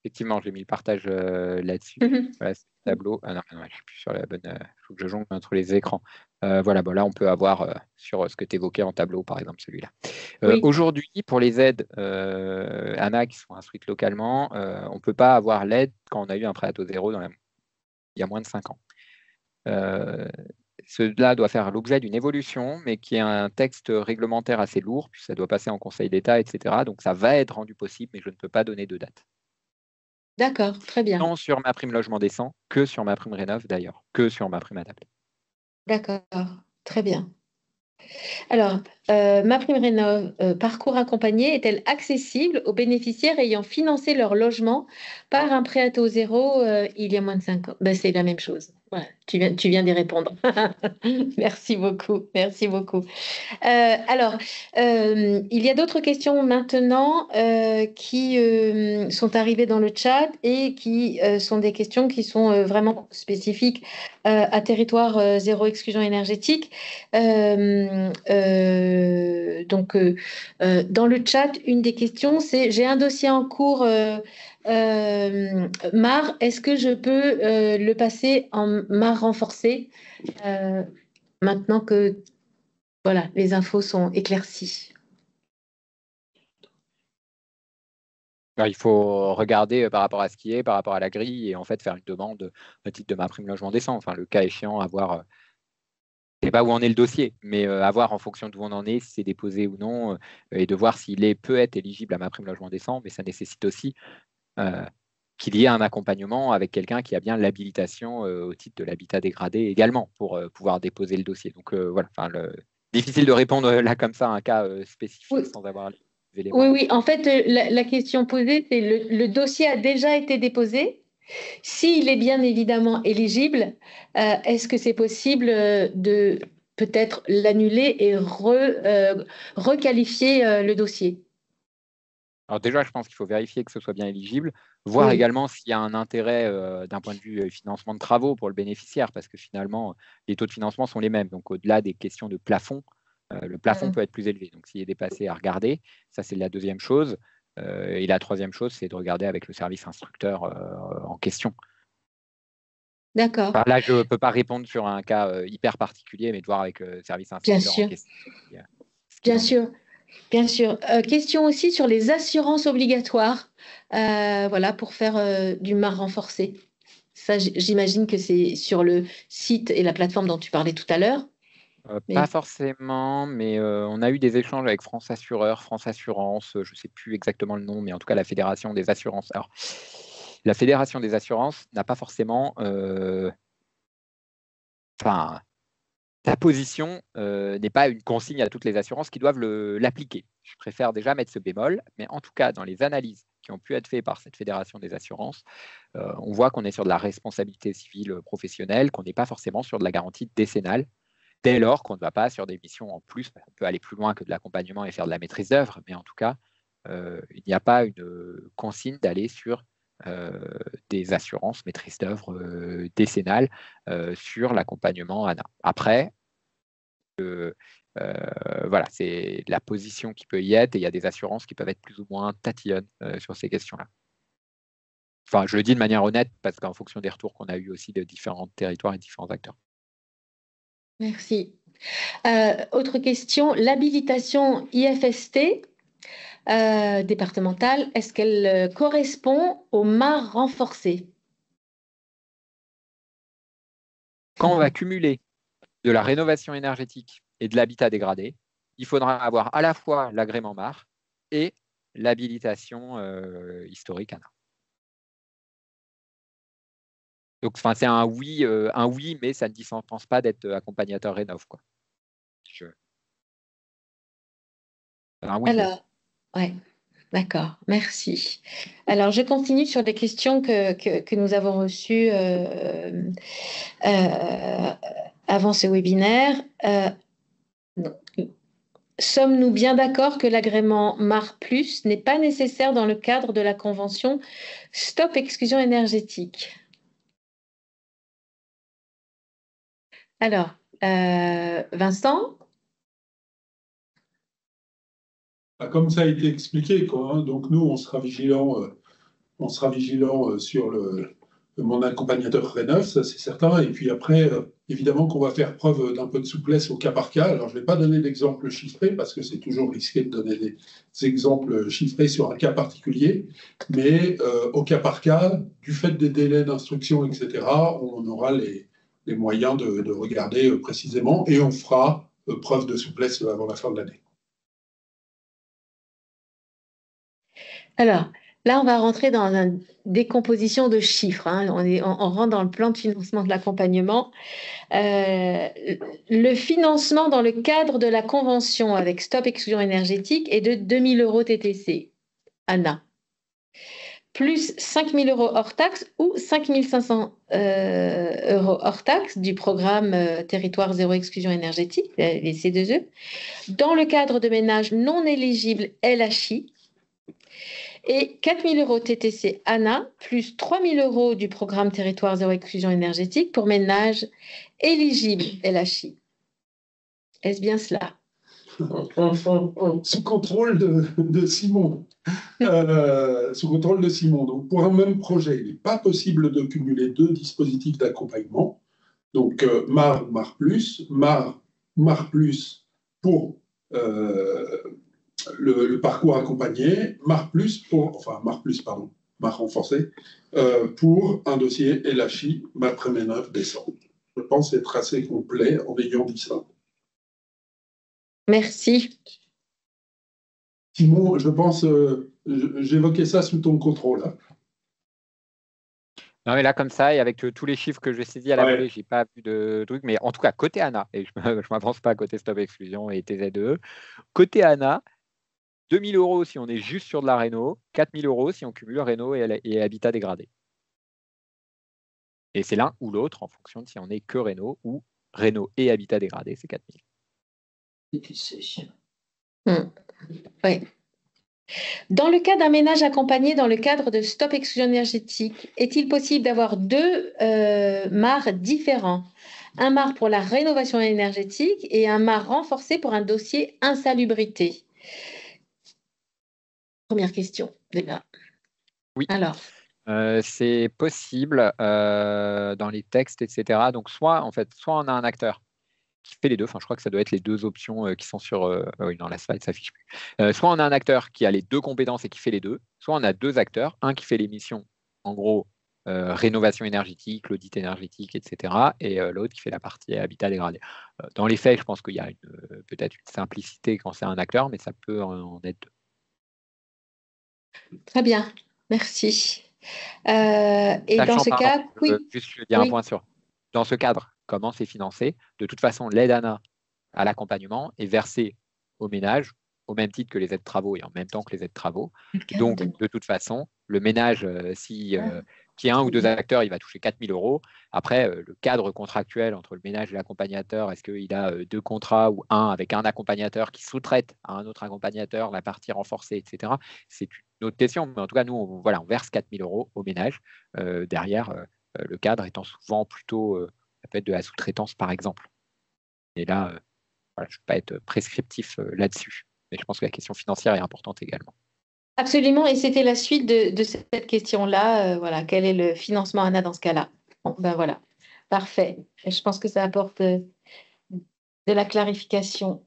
Effectivement, j'ai mis le partage là-dessus. Voilà, c'est le tableau. Ah non, je ne suis plus sur la bonne. Il faut que je jongle entre les écrans. Voilà, bon, là, on peut avoir sur ce que tu évoquais en tableau, par exemple, celui-là. Oui. Aujourd'hui, pour les aides ANA qui sont instruites localement, on ne peut pas avoir l'aide quand on a eu un prêt à taux zéro il y a moins de 5 ans. Cela doit faire l'objet d'une évolution, mais qui est un texte réglementaire assez lourd, puis ça doit passer en Conseil d'État, etc. Donc, ça va être rendu possible, mais je ne peux pas donner de date. D'accord, très bien. Tant sur MaPrimeLogement décent que sur MaPrimeRénov' d'ailleurs, que sur MaPrimeAdapt. D'accord, très bien. Alors, MaPrimeRénov' parcours accompagné est-elle accessible aux bénéficiaires ayant financé leur logement par un prêt à taux zéro il y a moins de 5 ans? Ben, c'est la même chose. Voilà, tu viens d'y répondre. Merci beaucoup, merci beaucoup. Alors, il y a d'autres questions maintenant qui sont arrivées dans le chat et qui sont des questions qui sont vraiment spécifiques à territoire zéro exclusion énergétique. Donc, dans le chat, une des questions, c'est: j'ai un dossier en cours MAR, est-ce que je peux le passer en MAR renforcé maintenant que voilà, les infos sont éclaircies? Il faut regarder par rapport à ce qui est, par rapport à la grille, et en fait faire une demande au titre de MaPrimeLogement décent. Enfin, le cas échéant, avoir. Je ne sais pas où en est le dossier, mais avoir en fonction d'où on en est, si c'est déposé ou non, et de voir s'il peut être éligible à MaPrimeLogement décent, mais ça nécessite aussi qu'il y ait un accompagnement avec quelqu'un qui a bien l'habilitation au titre de l'habitat dégradé également pour pouvoir déposer le dossier. Donc voilà, difficile de répondre là comme ça à un cas spécifique Oui. sans avoir les éléments. Oui, en fait, la question posée, c'est le dossier a déjà été déposé. S'il est bien évidemment éligible, est-ce que c'est possible de peut-être l'annuler et requalifier le dossier? Alors déjà, je pense qu'il faut vérifier que ce soit bien éligible, voir Oui. également s'il y a un intérêt d'un point de vue financement de travaux pour le bénéficiaire, parce que finalement, les taux de financement sont les mêmes. Donc au-delà des questions de plafond, le plafond peut être plus élevé. Donc s'il est dépassé, à regarder. Ça, c'est la deuxième chose. Et la troisième chose, c'est de regarder avec le service instructeur en question. D'accord. Là, je ne peux pas répondre sur un cas hyper particulier, mais de voir avec le service instructeur en question. Bien sûr. Bien sûr. Question aussi sur les assurances obligatoires, voilà, pour faire du MAR renforcé. Ça, j'imagine que c'est sur le site et la plateforme dont tu parlais tout à l'heure. Pas forcément, mais on a eu des échanges avec France Assureur, France Assurance, je ne sais plus exactement le nom, mais en tout cas la Fédération des assurances. Alors, la Fédération des assurances n'a pas forcément... ta position n'est pas une consigne à toutes les assurances qui doivent l'appliquer. Je préfère déjà mettre ce bémol, mais en tout cas, dans les analyses qui ont pu être faites par cette Fédération des assurances, on voit qu'on est sur de la responsabilité civile professionnelle, qu'on n'est pas forcément sur de la garantie décennale, dès lors qu'on ne va pas sur des missions en plus. On peut aller plus loin que de l'accompagnement et faire de la maîtrise d'œuvre, mais en tout cas, il n'y a pas une consigne d'aller sur des assurances maîtrise d'œuvre décennales sur l'accompagnement ANA. Après, voilà, c'est la position qui peut y être, et il y a des assurances qui peuvent être plus ou moins tatillonnes sur ces questions-là. Enfin, je le dis de manière honnête, parce qu'en fonction des retours qu'on a eus aussi de différents territoires et différents acteurs. Merci. Autre question, l'habilitation IFST départementale, est-ce qu'elle correspond au MAR renforcé? Quand on va cumuler de la rénovation énergétique et de l'habitat dégradé, il faudra avoir à la fois l'agrément MAR et l'habilitation historique ANA. Donc, c'est un oui, mais ça ne dispense pas d'être accompagnateur rénov, quoi. Un oui. Alors, ouais. D'accord, merci. Alors, je continue sur les questions que nous avons reçues avant ce webinaire. Sommes-nous bien d'accord que l'agrément MAR+ n'est pas nécessaire dans le cadre de la convention Stop Exclusion Énergétique? Alors, Vincent? Comme ça a été expliqué, quoi, hein, donc nous, on sera vigilant sur mon accompagnateur Rénov, ça c'est certain. Et puis après, évidemment qu'on va faire preuve d'un peu de souplesse au cas par cas. Alors je ne vais pas donner d'exemples chiffrés parce que c'est toujours risqué de donner des exemples chiffrés sur un cas particulier. Mais au cas par cas, du fait des délais d'instruction, etc., on aura les moyens de regarder précisément et on fera preuve de souplesse avant la fin de l'année. Alors, là, on va rentrer dans une décomposition de chiffres, hein. On rentre dans le plan de financement de l'accompagnement. Le financement dans le cadre de la convention avec Stop Exclusion Énergétique est de 2 000 € TTC, Anna, plus 5 000 € hors taxe ou 5 500 € hors taxe du programme Territoire Zéro Exclusion Énergétique, les C2E, dans le cadre de ménages non éligibles LHI, et 4 000 € TTC ANA, plus 3 000 € du programme Territoire Zéro Exclusion Énergétique pour ménages éligibles LHI. Est-ce bien cela? Sous contrôle de Simon. Sous contrôle de Simon. Donc, pour un même projet, il n'est pas possible de cumuler deux dispositifs d'accompagnement. Donc, MAR ou MAR+, MAR+ pour le parcours accompagné, MAR+ renforcé, pour un dossier LHI MaPrimeRénov' décembre. Je pense être assez complet en ayant dit ça. Merci. Simon, je pense, j'évoquais ça sous ton contrôle. Non, mais là, comme ça, et avec tous les chiffres que j'ai saisis à la volée, je n'ai pas vu de truc. Mais en tout cas, côté ANA, et je ne m'avance pas à côté Stop Exclusion et TZE, côté ANA, 2 000 € si on est juste sur de la réno, 4 000 € si on cumule réno et habitat dégradé. Et c'est l'un ou l'autre en fonction de si on est que réno ou réno et habitat dégradé, c'est 4 000. Oui. Dans le cas d'un ménage accompagné dans le cadre de Stop Exclusion Énergétique, est-il possible d'avoir deux MAR différents? Un MAR pour la rénovation énergétique et un MAR renforcé pour un dossier insalubrité. Première question, déjà. Oui. Alors. C'est possible dans les textes, etc. Donc, soit on a un acteur qui fait les deux. Enfin, je crois que ça doit être les deux options qui sont sur. Oui, non, la slide s'affiche plus. Soit on a un acteur qui a les deux compétences et qui fait les deux. Soit on a deux acteurs, un qui fait les missions, en gros, rénovation énergétique, l'audit énergétique, etc. Et l'autre qui fait la partie habitat dégradé. Dans les faits, je pense qu'il y a peut-être une simplicité quand c'est un acteur, mais ça peut en être deux. Très bien, merci. Et dans ce cas, oui. Juste dire un point sur. Dans ce cadre, comment c'est financé? De toute façon, l'aide ANA à l'accompagnement est versée aux ménages au même titre que les aides travaux et en même temps que les aides travaux. Donc, de toute façon, le ménage, qui est un ou deux acteurs, il va toucher 4 000 €. Après, le cadre contractuel entre le ménage et l'accompagnateur, est-ce qu'il a deux contrats ou un avec un accompagnateur qui sous-traite à un autre accompagnateur la partie renforcée, etc. C'est une autre question. Mais en tout cas, nous, on verse 4 000 € au ménage. Derrière, le cadre étant souvent plutôt, ça peut être de la sous-traitance, par exemple. Et là, je ne vais pas être prescriptif là-dessus. Mais je pense que la question financière est importante également. Absolument, et c'était la suite de cette question-là. Voilà, quel est le financement ANA dans ce cas-là? Bon, ben voilà, parfait. Et je pense que ça apporte de la clarification.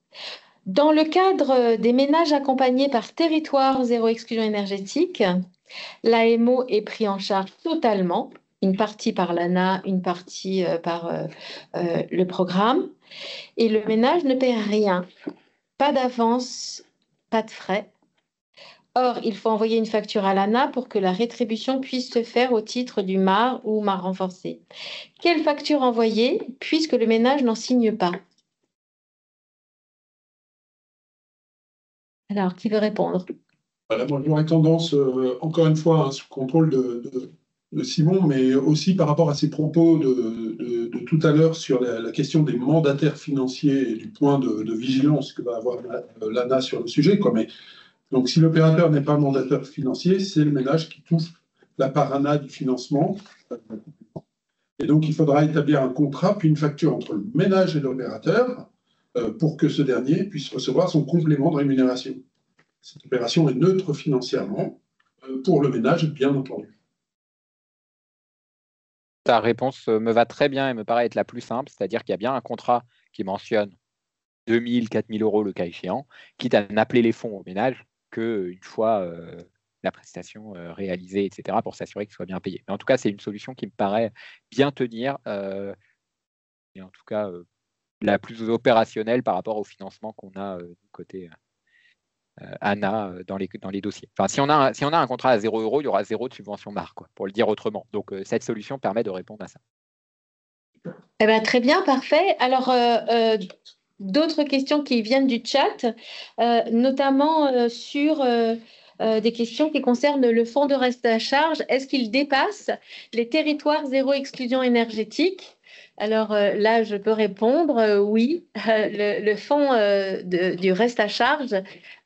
Dans le cadre des ménages accompagnés par Territoire Zéro Exclusion Énergétique, l'AMO est pris en charge totalement, une partie par l'ANA, une partie par le programme, et le ménage ne paie rien, pas d'avance, pas de frais. Or, il faut envoyer une facture à l'ANA pour que la rétribution puisse se faire au titre du MAR ou MAR renforcé. Quelle facture envoyer puisque le ménage n'en signe pas? Alors, qui veut répondre? Voilà, moi, j'aurais tendance, encore une fois, hein, sous contrôle de Simon, mais aussi par rapport à ses propos de tout à l'heure sur la question des mandataires financiers et du point de vigilance que va avoir l'ANA sur le sujet, quoi. Mais, donc, si l'opérateur n'est pas mandataire financier, c'est le ménage qui touche la part ANA du financement. Et donc, il faudra établir un contrat, puis une facture entre le ménage et l'opérateur pour que ce dernier puisse recevoir son complément de rémunération. Cette opération est neutre financièrement pour le ménage, bien entendu. Ta réponse me va très bien et me paraît être la plus simple, c'est-à-dire qu'il y a bien un contrat qui mentionne 2 000, 4 000 euros le cas échéant, quitte à n'appeler les fonds au ménage qu'une fois la prestation réalisée, etc., pour s'assurer qu'il soit bien payé. Mais en tout cas, c'est une solution qui me paraît bien tenir et en tout cas la plus opérationnelle par rapport au financement qu'on a du côté ANA dans les dossiers. Enfin, si on a un contrat à 0 euros, il y aura 0 de subvention marque, quoi, pour le dire autrement. Donc, cette solution permet de répondre à ça. Eh ben, très bien, parfait. Alors, d'autres questions qui viennent du chat, notamment sur des questions qui concernent le fonds de reste à charge. Est-ce qu'il dépasse les territoires zéro exclusion énergétique? Alors là, je peux répondre oui. Le fonds du reste à charge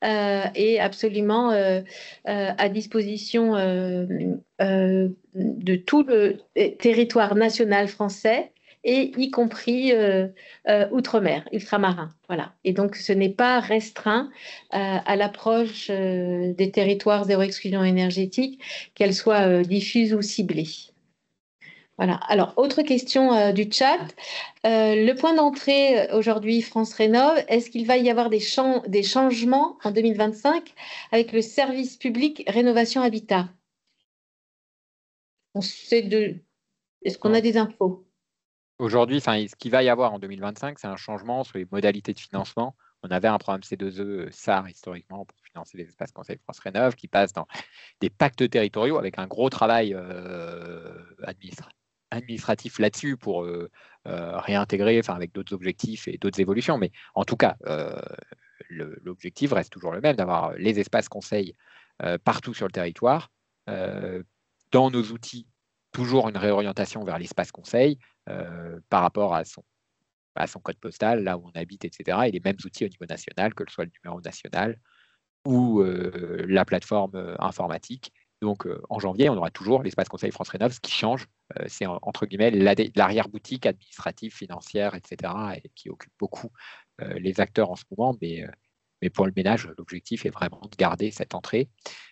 est absolument à disposition de tout le territoire national français, et y compris outre-mer, ultramarin. Voilà. Et donc, ce n'est pas restreint à l'approche des territoires zéro exclusion énergétique, qu'elle soit diffuse ou ciblée. Voilà. Alors, autre question du chat. Le point d'entrée aujourd'hui, France Rénov', est-ce qu'il va y avoir des changements en 2025 avec le service public rénovation habitat? Est-ce qu'on a des infos? Aujourd'hui, ce qu'il va y avoir en 2025, c'est un changement sur les modalités de financement. On avait un programme C2E SAR historiquement pour financer les espaces conseils France Rénov' qui passe dans des pactes territoriaux avec un gros travail administratif là-dessus pour réintégrer, avec d'autres objectifs et d'autres évolutions. Mais en tout cas, l'objectif reste toujours le même, d'avoir les espaces conseils partout sur le territoire. Dans nos outils, toujours une réorientation vers l'espace conseil par rapport à son code postal, là où on habite, etc. Et les mêmes outils au niveau national, que ce soit le numéro national ou la plateforme informatique. Donc, en janvier, on aura toujours l'espace conseil France Rénov'. Ce qui change, c'est entre guillemets l'arrière-boutique administrative, financière, etc., et qui occupe beaucoup les acteurs en ce moment. Mais pour le ménage, l'objectif est vraiment de garder cette entrée.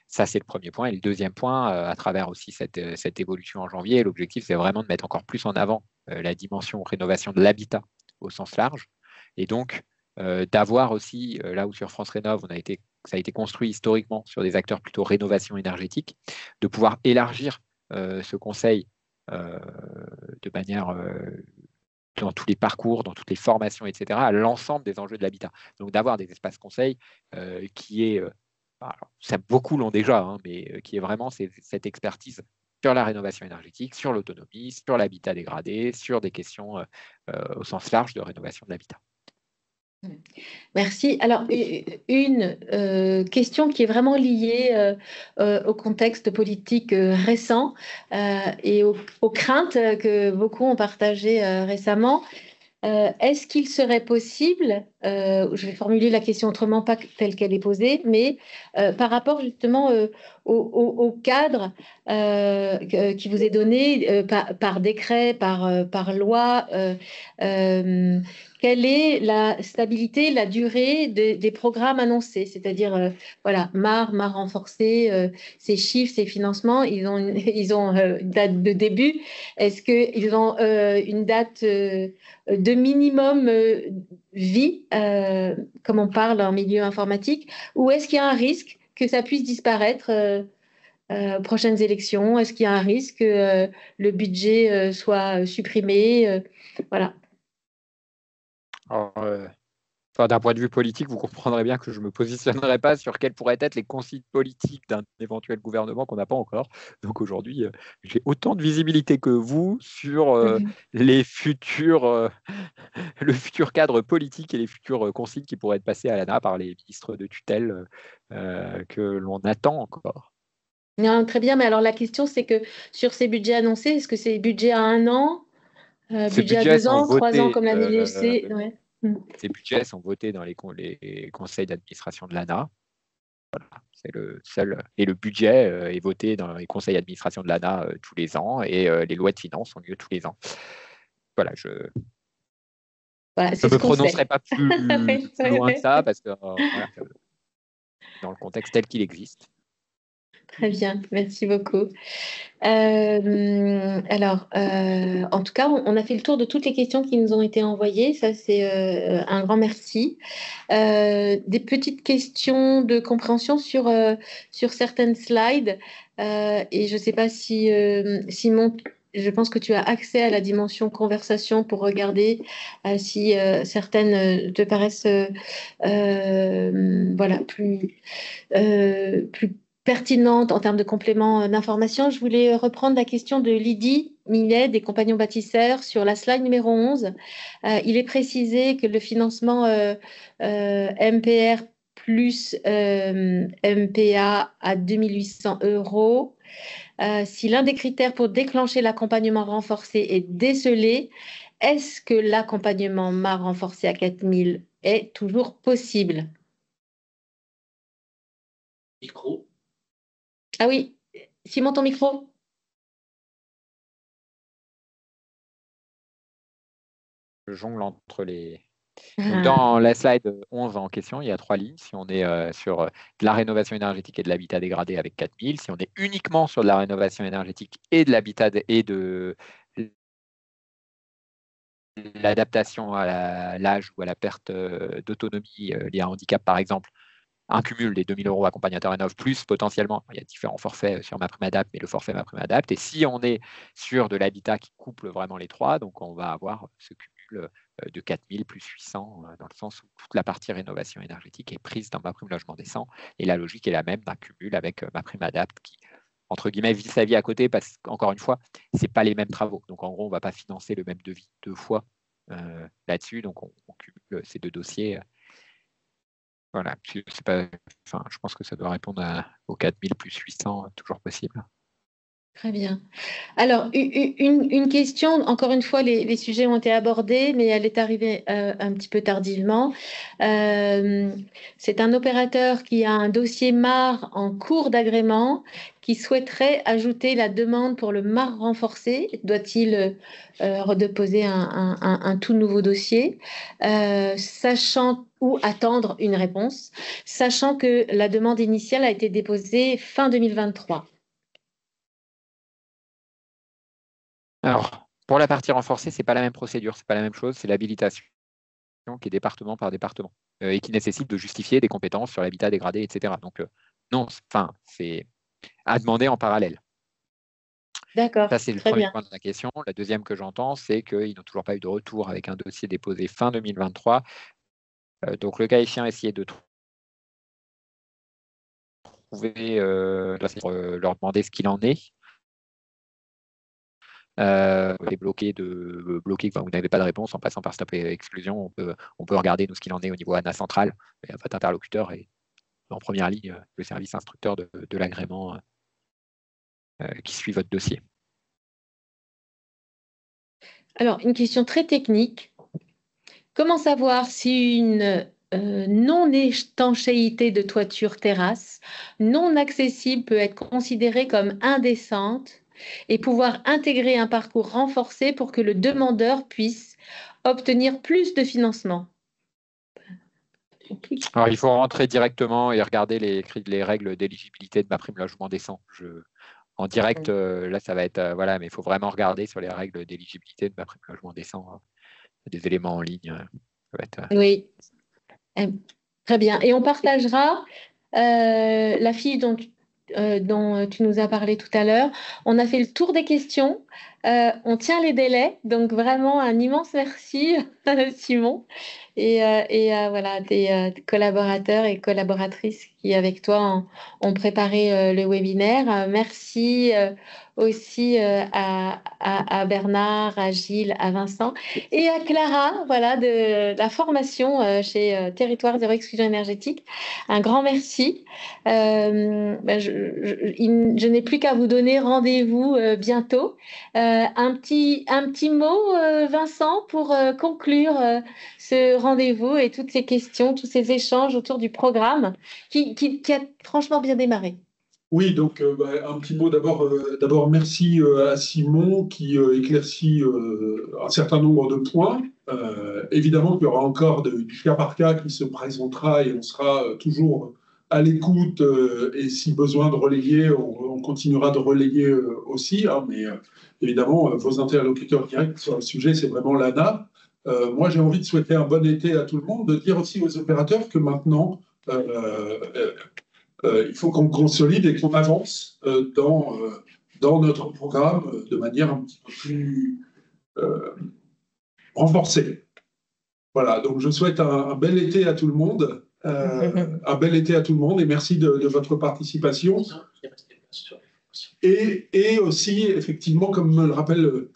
Ça, c'est le premier point. Et le deuxième point, à travers aussi cette évolution en janvier, l'objectif, c'est vraiment de mettre encore plus en avant la dimension rénovation de l'habitat au sens large. Et donc, d'avoir aussi, là où sur France Rénov', ça a été construit historiquement sur des acteurs plutôt rénovation énergétique, de pouvoir élargir ce conseil de manière dans tous les parcours, dans toutes les formations, etc., à l'ensemble des enjeux de l'habitat. Donc d'avoir des espaces conseils qui est, ça beaucoup l'ont déjà, hein, mais qui est vraiment cette expertise sur la rénovation énergétique, sur l'autonomie, sur l'habitat dégradé, sur des questions au sens large de rénovation de l'habitat. Merci. Alors, une question qui est vraiment liée au contexte politique récent et aux craintes que beaucoup ont partagées récemment. Est-ce qu'il serait possible, je vais formuler la question autrement, pas telle qu'elle est posée, mais par rapport justement au cadre qui vous est donné par décret, par loi, quelle est la stabilité, la durée des programmes annoncés? C'est-à-dire, voilà, MAR renforcé, ces chiffres, ces financements, ils ont une date de début. Est-ce qu'ils ont une date de minimum vie, comme on parle en milieu informatique, ou est-ce qu'il y a un risque que ça puisse disparaître aux prochaines élections? Est-ce qu'il y a un risque que le budget soit supprimé? Voilà. Alors, Enfin, d'un point de vue politique, vous comprendrez bien que je ne me positionnerai pas sur quelles pourraient être les consignes politiques d'un éventuel gouvernement qu'on n'a pas encore. Donc aujourd'hui, j'ai autant de visibilité que vous sur les futurs, le futur cadre politique et les futures consignes qui pourraient être passées à l'ANA par les ministres de tutelle que l'on attend encore. Non, très bien, mais alors la question, c'est que sur ces budgets annoncés, est-ce que c'est budget à 1 an, Ces budget à budgets 2 sont ans, 3 ans votés. comme l'a dit l'UFC? Ouais. Ces budgets sont votés dans les conseils d'administration de l'ANA. Voilà, c'est le seul. Et le budget est voté dans les conseils d'administration de l'ANA tous les ans et les lois de finances ont lieu tous les ans. Voilà, je Voilà, ne c'est me ce qu'on sait. prononcerai pas plus loin que ça parce que voilà, dans le contexte tel qu'il existe. Très bien, merci beaucoup. Alors, en tout cas, on a fait le tour de toutes les questions qui nous ont été envoyées. Ça, c'est un grand merci. Des petites questions de compréhension sur certaines slides. Et je ne sais pas si, Simon, je pense que tu as accès à la dimension conversation pour regarder si certaines te paraissent voilà, plus pertinente en termes de complément d'information. Je voulais reprendre la question de Lydie Millet des Compagnons Bâtisseurs sur la slide numéro 11. Il est précisé que le financement MPR plus MPA à 2800 €. Si l'un des critères pour déclencher l'accompagnement renforcé est décelé, est-ce que l'accompagnement MAR renforcé à 4000 est toujours possible? Micro. Ah oui, Simon, ton micro. Je jongle entre les. Donc, dans la slide 11 en question, il y a 3 lignes. Si on est sur de la rénovation énergétique et de l'habitat dégradé avec 4000, si on est uniquement sur de la rénovation énergétique et de l'habitat et de l'adaptation à l'âge ou à la perte d'autonomie liée à un handicap, par exemple, un cumul des 2000 € accompagnateur Rénov plus potentiellement, il y a différents forfaits sur MaPrimeAdapt, mais le forfait MaPrimeAdapt. Et si on est sur de l'habitat qui couple vraiment les trois, donc on va avoir ce cumul de 4000 plus 800, dans le sens où toute la partie rénovation énergétique est prise dans MaPrimeLogement décent. Et la logique est la même d'un cumul avec MaPrimeAdapt qui, entre guillemets, vit sa vie à côté parce qu'encore une fois, ce n'est pas les mêmes travaux. Donc en gros, on ne va pas financer le même devis 2 fois là-dessus. Donc on cumule ces 2 dossiers. Voilà, c'est pas, enfin, je pense que ça doit répondre aux 4000 plus 800, toujours possible. Très bien. Alors, une question, encore une fois, les sujets ont été abordés, mais elle est arrivée un petit peu tardivement. C'est un opérateur qui a un dossier MAR en cours d'agrément qui souhaiterait ajouter la demande pour le MAR renforcé. Doit-il redéposer un tout nouveau dossier, sachant ou attendre une réponse, sachant que la demande initiale a été déposée fin 2023? Alors, pour la partie renforcée, ce n'est pas la même procédure, ce n'est pas la même chose, c'est l'habilitation qui est département par département et qui nécessite de justifier des compétences sur l'habitat dégradé, etc. Donc, non, c'est à demander en parallèle. D'accord. Ça, c'est le premier point de la question. La deuxième que j'entends, c'est qu'ils n'ont toujours pas eu de retour avec un dossier déposé fin 2023. Donc, le cas échéant, essayer de trouver, leur demander ce qu'il en est. Bloqué, quand vous n'avez pas de réponse en passant par stop et exclusion, on peut regarder nous ce qu'il en est au niveau ANA central. Et votre interlocuteur est en première ligne le service instructeur de l'agrément qui suit votre dossier. Alors, une question très technique. Comment savoir si une non-étanchéité de toiture terrasse non accessible peut être considérée comme indécente et pouvoir intégrer un parcours renforcé pour que le demandeur puisse obtenir plus de financement? Alors, il faut rentrer directement et regarder les règles d'éligibilité de MaPrimeLogement décent. En direct, là, ça va être voilà, mais il faut vraiment regarder sur les règles d'éligibilité de MaPrimeLogement décent. Des éléments en ligne. Ça va être, Oui, très bien. Et on partagera la fiche dont tu nous as parlé tout à l'heure. On a fait le tour des questions. On tient les délais, donc vraiment un immense merci, Simon, et voilà, tes collaborateurs et collaboratrices qui, avec toi, ont préparé le webinaire. Merci aussi à Bernard, à Gilles, à Vincent et à Clara, voilà, de la formation chez Territoire Zéro Exclusion Énergétique. Un grand merci. Je n'ai plus qu'à vous donner rendez-vous bientôt. Un petit mot, Vincent, pour conclure ce rendez-vous et toutes ces questions, tous ces échanges autour du programme qui a franchement bien démarré. Oui, donc un petit mot d'abord. D'abord, merci à Simon qui éclaircit un certain nombre de points. Évidemment qu'il y aura encore du cas par cas qui se présentera et on sera toujours à l'écoute et si besoin de relayer, on continuera de relayer aussi. Hein, mais évidemment, vos interlocuteurs directs sur le sujet, c'est vraiment l'ANA. Moi, j'ai envie de souhaiter un bon été à tout le monde, de dire aussi aux opérateurs que maintenant, il faut qu'on consolide et qu'on avance dans notre programme de manière un petit peu plus renforcée. Voilà, donc je souhaite un bel été à tout le monde. Un bel été à tout le monde et merci de votre participation. Et aussi, effectivement, comme me le rappellent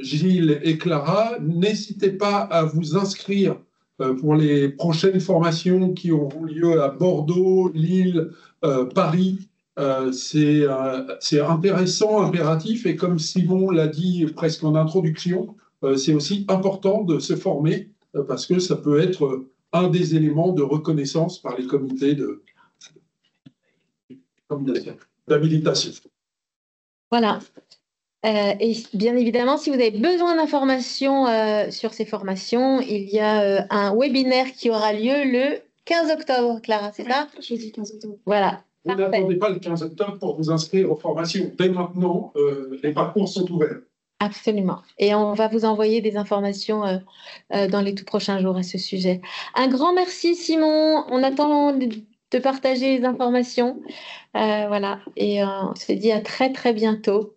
Gilles et Clara, n'hésitez pas à vous inscrire pour les prochaines formations qui auront lieu à Bordeaux, Lille, Paris. C'est intéressant, impératif, et comme Simon l'a dit presque en introduction, c'est aussi important de se former parce que ça peut être un des éléments de reconnaissance par les comités d'habilitation. Voilà. Et bien évidemment, si vous avez besoin d'informations sur ces formations, il y a un webinaire qui aura lieu le 15 octobre, Clara, c'est ça? Jeudi 15 octobre. Voilà. Vous n'attendez pas le 15 octobre pour vous inscrire aux formations. Dès maintenant, les parcours sont ouverts. Absolument. Et on va vous envoyer des informations dans les tout prochains jours à ce sujet. Un grand merci, Simon. On attend de partager les informations. Voilà. Et on se dit à très, très bientôt.